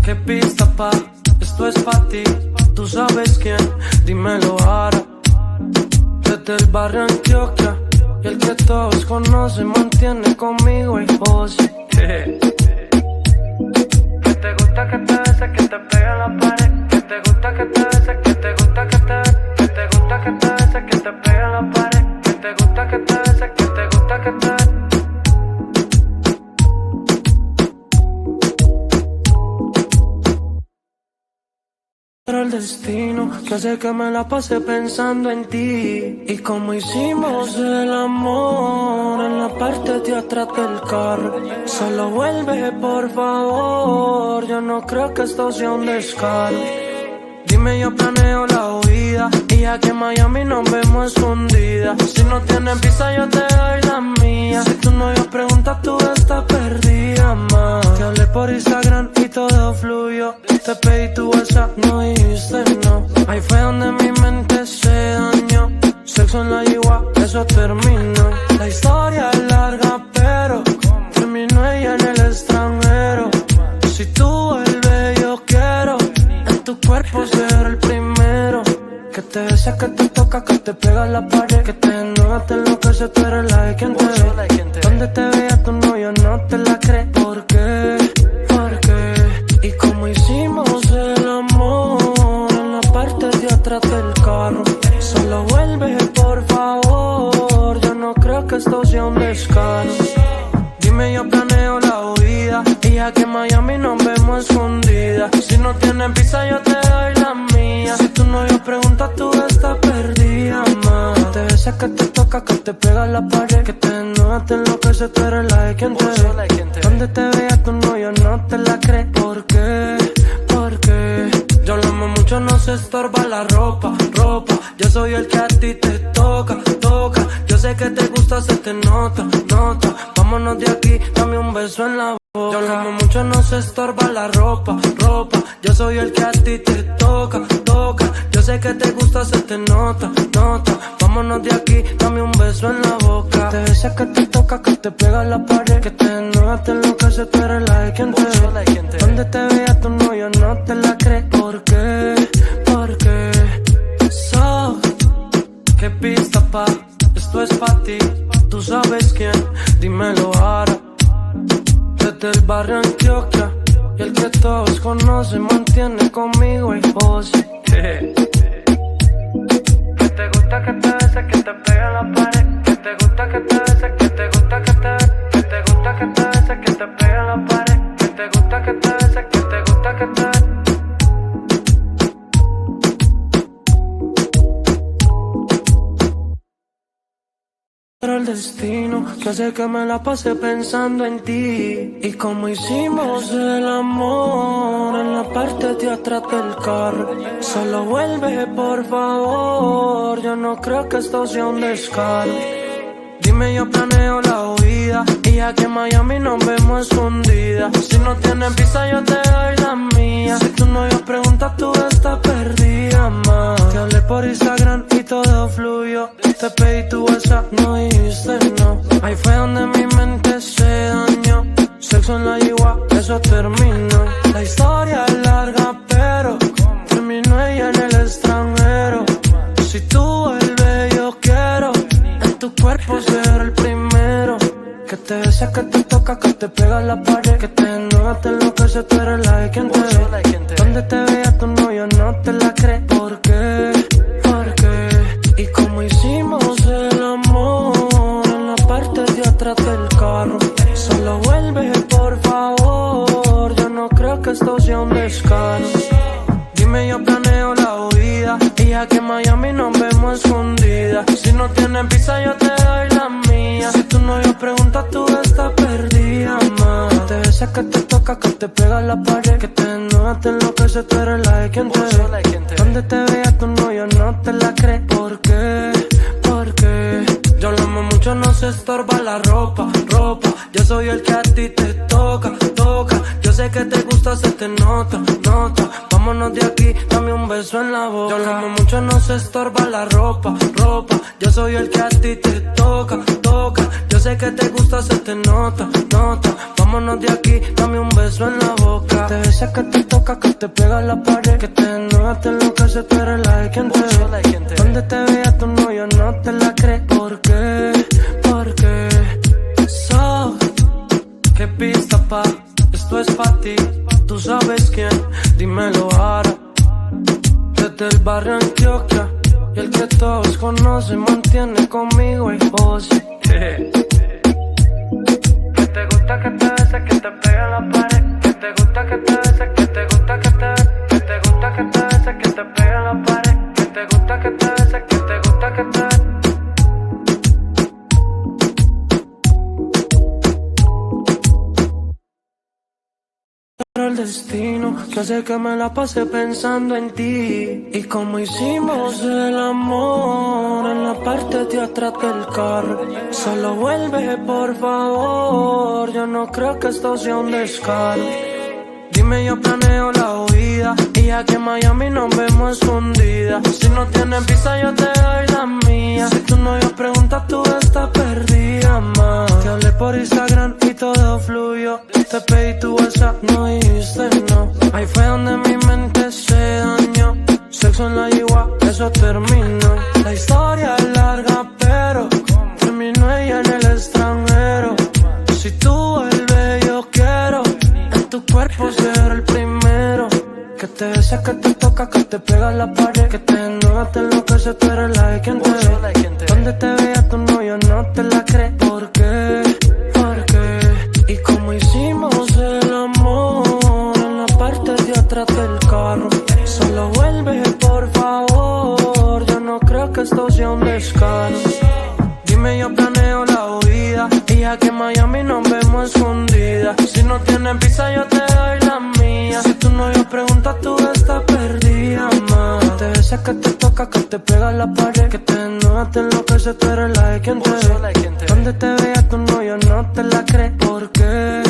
¿qué pista pa? Esto es pa' ti. Tú sabes quién, dímelo ahora. Desde el barrio Antioquia y el que todos conocen mantiene conmigo y vos. Que te gusta que te bese, que te pegue en la pared. Que te gusta que te bese, que te gusta que te bese. Que te gusta gusta que te beses, que te pegue en la pared. Que te gusta que te beses, que te gusta que te... Pero el destino que hace que me la pase pensando en ti. Y como hicimos el amor en la parte de atrás del carro. Solo vuelve por favor, yo no creo que esto sea un descaro. Dime, yo planeo la huida y aquí en Miami nos vemos escondidas. Si no tienes visa yo te doy la mía. Si tu novio pregunta tú estás perdida, ma. Te hablé por Instagram y todo fluyó. Te pedí tu WhatsApp, no dijiste no. Ahí fue donde mi mente se dañó. Sexo en la yigua, eso terminó. La historia es larga pero terminó ella en el extranjero. Si tú vuelves yo quiero en tu cuerpo ser el primero. Que te besa, que te toca, que te pega en la pared. Que te enoja, te enloquece, tú eres la de quien te ve. Donde te vea tu novio no te la cree. ¿Por qué? ¿Por qué? Y como hicimos el amor en la parte de atrás del carro. Solo vuelve por favor, yo no creo que esto sea un descaro. Dime, yo planeo la huida y aquí en Miami nos vemos escondidas. Si no tienes visa yo te doy la mía. Si tu novio pregunta tú estás perdida, ma. Te besa, que te toca, que te pega en la pared. Que te enoja, te enloquece, tú eres la de quien te ve. Donde te vea tu novio no te la cree. ¿Por qué? ¿Por qué? Yo hablamos mucho, no se estorba la ropa, ropa. Yo soy el que a ti te toca, toca. Yo sé que te gusta, se te nota, nota. Vámonos de aquí, dame un beso en la boca. Yo hablamos mucho, no se estorba la ropa, ropa. Yo soy el que a ti te toca, toca. Yo sé que te gusta, se te nota, nota. Vámonos de aquí, dame un beso en la boca. Te besa, que te toca, que te pega en la pared. Que te enoja, te enloquece, tú eres la de quien te ve. Donde te vea tu novio no te la cree. ¿Por qué? ¿Por qué? ¿Qué pista pa? Esto es pa' ti. Tú sabes quién, dímelo ahora. Desde el barrio Antioquia y el que todos conocen mantiene conmigo el pose. Que te gusta que te beses, que te pegue en la pared. Que te gusta que te beses, que te gusta que te... Que te gusta que te beses, que te pegue en la pared. Que te gusta que te beses, que te gusta que te... Pero el destino que hace que me la pase pensando en ti. Y como hicimos el amor en la parte de atrás del carro. Solo vuelve por favor, yo no creo que esto sea un descaro. Dime, yo planeo la huida y aquí en Miami nos vemos escondidas. Si no tienes visa yo te doy la mía. Si tu novio pregunta tú estás perdida, ma. Te hablé por Instagram y todo fluyó. Te pedí tu WhatsApp, no dijiste no. Ahí fue donde mi mente se dañó. Sexo en la yigua, eso terminó. La historia es larga pero terminó ella en el extranjero. Si tú vuelves yo quiero en tu cuerpo ser el primero. Que te besa, que te toca, que te pega en la pared. Que te enoja, te enloquece, tú eres la de quien te ve. Donde te vea tu novio no te la cree. ¿Por qué? ¿Por qué? Y como hicimos el amor en la parte de atrás del carro. Solo vuelve por favor, yo no creo que esto sea un descaro. Dime, yo planeo la huida y aquí en Miami nos vemos escondidas. Si no tienes visa yo te doy la mía. Si tu novio pregunta tú estás perdida, ma. Te besa, que te toca, que te pega en la pared. Que te enoja, te enloquece, tú eres la de quien te ve. Donde te vea tu novio no te la cree. ¿Por qué? ¿Por qué? Yo hablamos mucho, no se estorba la ropa, ropa. Yo soy el que a ti te toca, toca. Yo sé que te gusta, se te nota, nota. Vámonos de aquí, dame un beso en la boca. Yo hablamos mucho, no se estorba la ropa, ropa. Yo soy el que a ti te toca, toca. Yo sé que te gusta, se te nota, nota. Vámonos de aquí, dame un beso en la boca. Te besa, que te toca, que te pega en la pared. Que te enoja, te enloquece, tú eres la de quien te ve. Donde te vea tu novio no te la cree. ¿Por qué? ¿Por qué? ¿Qué pista pa? Esto es pa' ti. Tú sabes quién, dímelo ahora. Desde el barrio Antioquia Y el que todos conocen mantiene conmigo el pose. Que te gusta que te bese, que te pegue en la pared. Que te gusta que te bese, que te gusta que te bese. Que te gusta que te bese, que te pegue en la pared. Que te gusta que te bese, que te gusta que te bese. Pero el destino que hace que me la pase pensando en ti. Y como hicimos el amor en la parte de atrás del carro. Solo vuelve por favor, yo no creo que esto sea un descaro. Dime, yo planeo la huida y aquí en Miami nos vemos escondidas. Si no tienes visa yo te doy la mía. Si tu novio pregunta tú estás perdida, ma. Te hablé por Instagram y todo fluyó. Te pedí tu WhatsApp, no dijiste no. Ahí fue donde mi mente se dañó. Sexo en la yigua, eso terminó. La historia es larga pero terminó ella en el extranjero. Si tú vuelves yo quiero en tu cuerpo ser el primero. Que te besa, que te toca, que te pega en la pared. Que te desnuda, te enloquece, tú eres la de quien te ve. Donde te vea tu novio no te la cree. ¿Por qué? ¿Por qué? Y como hicimos el amor en la parte de atrás del carro. Solo vuelve por favor, yo no creo que esto sea un descaro. Dime, yo planeo la huida y aquí en Miami nos vemos escondidas. Si no tienes visa yo te doy la mía. Si tu novio pregunta tú estás perdida, ma. Te besa, que te toca, que te pega en la pared. Que te desnuda, te enloquece, tú eres la de quien te ve. Donde te vea tu novio no te la cree. ¿Por qué?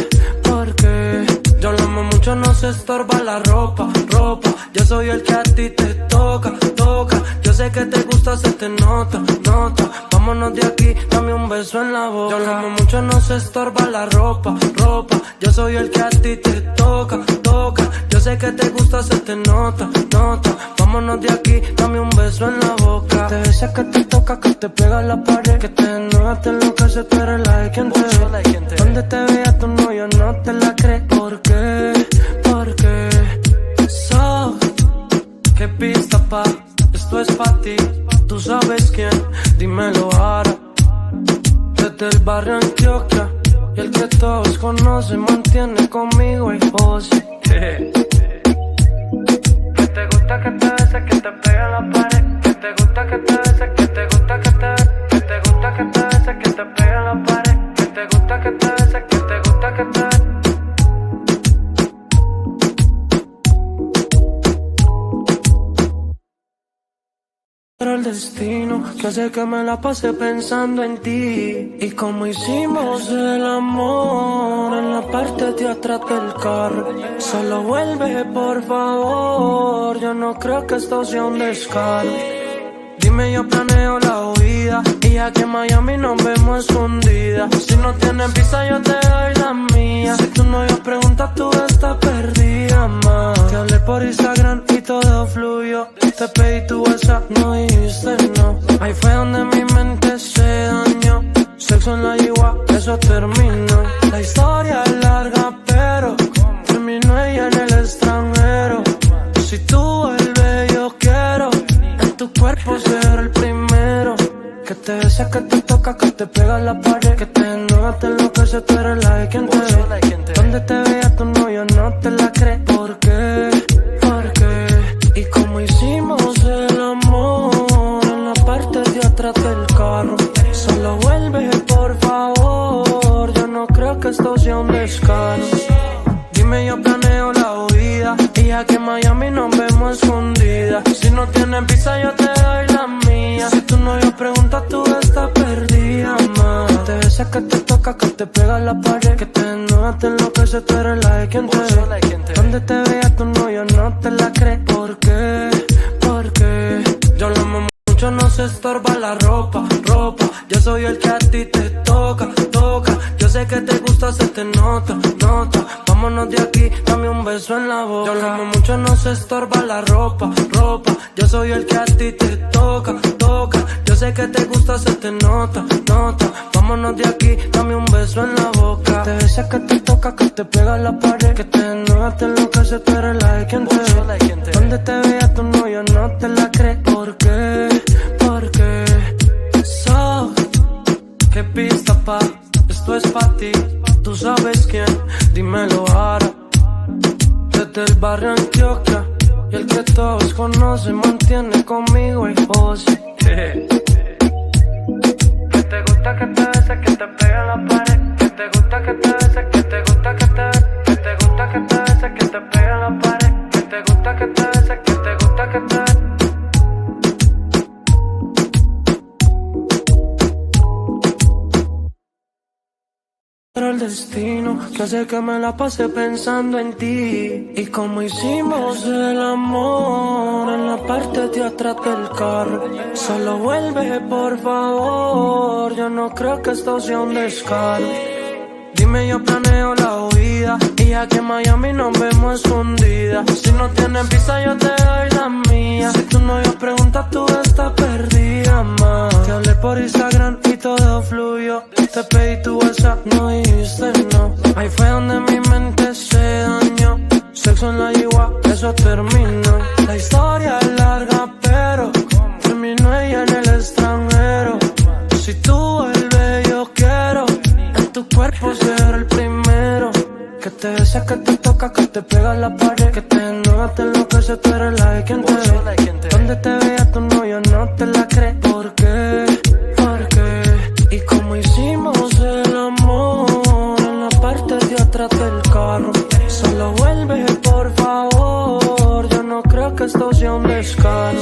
¿Por qué? Yo lo amo mucho, no se estorba la ropa, ropa. Yo soy el que a ti te toca, toca. Yo sé que te gusta, se te nota, nota. Vámonos de aquí, dame un beso en la boca. Yo lo amo mucho, no se estorba la ropa, ropa. Yo soy el que a ti te toca, toca. Yo sé que te gusta, se te nota, nota. Vámonos de aquí, dame un beso en la boca. Te besa, que te toca, que te pega en la pared. Que te desnuda, te enloquece, tú eres la de quien te ve. Donde te vea tu novio no te la cree. ¿Por qué? ¿Por qué? ¿Qué pista pa? Esto es pa' ti. Tú sabes quién, dímelo ahora. Desde el barrio Antioquia y el que todos conocen mantiene conmigo el pose. Que te gusta que te bese, que te pegue en la pared. Que te gusta que te bese, que te gusta que te bese. Que te gusta que te bese, que te pegue en la pared. Que te gusta que te bese, que te gusta que te bese. Pero el destino que hace que me la pase pensando en ti. Y como hicimos el amor en la parte de atrás del carro. Solo vuelve por favor, yo no creo que esto sea un descaro. Dime, yo planeo la huida y aquí en Miami nos vemos escondidas. Si no tienes visa yo te doy la mía. Si tu novio pregunta tú estás perdida, ma. Te hablé por Instagram y todo fluyó. Te pedí tu WhatsApp, no dijiste no. Ahí fue donde mi mente se dañó. Sexo en la yigua, eso terminó. La historia es larga pero terminó ella en el extranjero. Si tú vuelves yo quiero en tu cuerpo ser el primero. Que te besa, que te toca, que te pega en la pared. Que te desnuda, te enloquece, tú eres la de quien te ve. Donde te vea tu novio no te la cree. ¿Por qué? ¿Por qué? Y como hicimos el amor en la parte de atrás del carro. Solo vuelve por favor, yo no creo que esto sea un descaro. Dime, yo planeo la huida y aquí en Miami nos vemos escondidas. Si no tienes visa yo te doy la mía. Si tu novio pregunta tú estás perdida, ma. Te besa, que te toca, que te pega en la pared. Que te desnuda, te enloquece, tú eres la de quien te ve. Donde te vea tu novio no te la cree. ¿Por qué? ¿Por qué? Yo lo amo mucho, no se estorba la ropa, ropa. Yo soy el que a ti te toca, toca. Yo sé que te gusta, se te nota, nota. Vámonos de aquí, dame un beso en la boca. Yo lo amo mucho, no se estorba la ropa, ropa. Yo soy el que a ti te toca, toca. Yo sé que te gusta, se te nota, nota. Vámonos de aquí, dame un beso en la boca. te besa, que te toca, que te pega a la pared, que te desnuda, te enloquece, tú eres la de quien te ve. Donde te vea tu novio no te la cree. ¿Por qué? Porque qué pista pa, esto es pa' ti. Tú sabes quién, dímelo ahora. Desde el barrio Antioquia, y el que todos conocen mantiene conmigo y vos. Que te gusta que te bese, que te pegue en la pared. Que te gusta que te bese, que te gusta que te que te gusta que te bese, que te pegue en la pared. Que te gusta que te bese, que te gusta que te Pero el destino que hace que me la pase pensando en ti. Y como hicimos el amor en la parte de atrás del carro. Solo vuelve por favor, yo no creo que esto sea un descaro. Dime, yo planeo la huida, y aquí en Miami nos vemos escondidas. Si no tienes visa yo te doy la mía. Si tu novio pregunta tú estás perdida, ma. Te hablé por Instagram y todo fluyó. Te pedí tu WhatsApp, no dijiste no. Ahí fue donde mi mente se dañó. Sexo en la yigua, eso terminó. La historia es larga pero terminó ella en el extranjero. Si tú vuelves yo quiero en tu cuerpo ser el primero. Que te besa, que te toca, que te pega a la pared. Que te desnuda, te enloquece, tú eres la de quien te ve. Donde te vea tu novio no te la cree. ¿Por qué? Y como hicimos el amor en la parte de atrás del carro. Solo vuelve por favor, yo no creo que esto sea un descaro.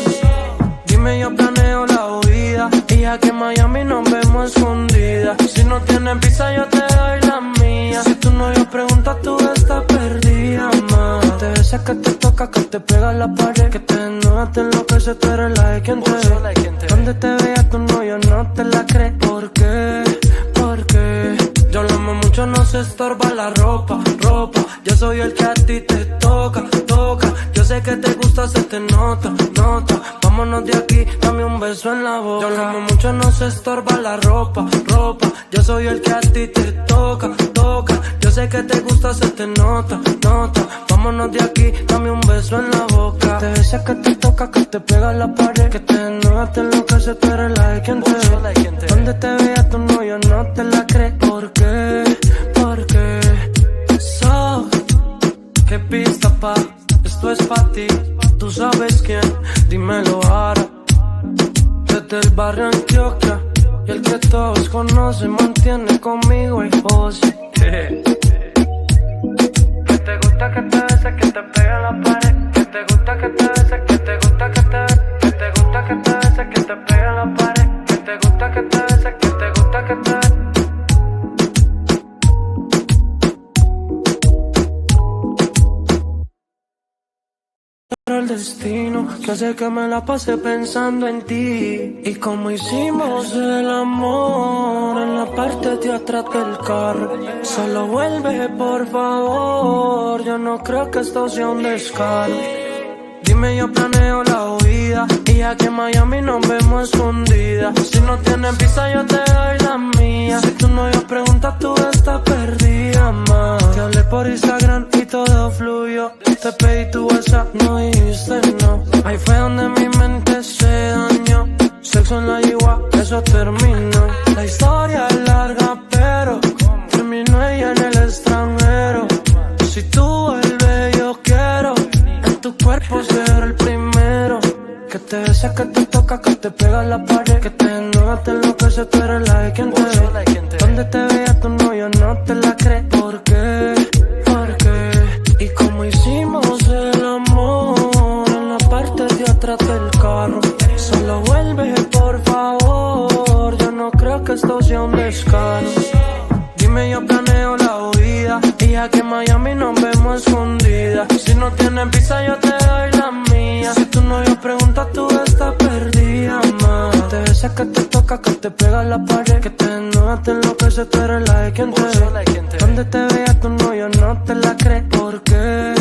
Dime, yo planeo la huida, y aquí en Miami nos vemos escondidas. Si no tienes visa yo te doy la mía. Si tu novio pregunta tú estás perdida, ma. Te besa, que te toca, que te pega a la pared. Que te desnuda, te enloquece, tú eres la de quien te ve. Donde te vea tu novio no te la cree. ¿Por qué? Porque yo lo amo mucho, no se estorba la ropa. Yo soy el que a ti te toca. Yo sé que te gusta, se te nota. Vámonos de aquí, dame un beso en la boca. Yo lo amo mucho, no se estorba la ropa. Yo soy el que a ti te toca. Yo sé que te gusta, se te nota. Vámonos de aquí, dame un beso en la boca. Te besa, que te toca, que te pega a la pared. Que te desnuda, te enloquece, tú eres la de quien te ve. Donde te vea tu novio no te la cree. ¿Por qué? Porque qué pista pa, esto es pa' ti. Tú sabes quién, dímelo ahora. Desde el barrio Antioquia, y el que todos conocen mantiene conmigo y vos. Que te gusta que te bese, que te pegue en la pared. Que te gusta que te bese, que te gusta que te que te gusta que te bese, que te pegue en la pared. Que te gusta que te bese, que te gusta que te Pero el destino que hace que me la pase pensando en ti. Y como hicimos el amor en la parte de atrás del carro. Solo vuelve por favor, yo no creo que esto sea un descaro. Dime, yo planeo la huida, y aquí en Miami nos vemos escondidas. Si no tienes visa yo te doy la mía. Si tu novio pregunta tú estás perdida, ma. Te hablé por Instagram y todo fluyó. Te pedí tu WhatsApp, no dijiste no. Ahí fue donde mi mente se dañó. Sexo en la yigua, eso terminó. La historia es larga pero terminó ella en el extranjero. Si tú vuelves yo quiero en tu cuerpo ser el primero. Que te besa, que te toca, que te pega a la pared. Que te desnuda, te enloquece, tú eres la de quien te ve. Donde te vea tu novio no te la cree. ¿Por qué? Y como hicimos el amor en la parte de atrás del carro. Solo vuelve por favor, yo no creo que esto sea un descaro. Dime, yo planeo la huida, y aquí en Miami nos vemos escondidas. Si no tienes visa yo te doy la mía. Si tu novio pregunta tú estás perdida, ma. Te besa, que te toca, que te pega a la pared. Que te desnuda, te enloquece, tú eres la de quien te ve. Donde te vea tu novio no te la cree. ¿Por qué?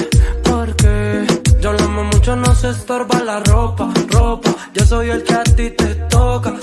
Yo lo amo mucho, no se estorba la ropa. Yo soy el que a ti te toca.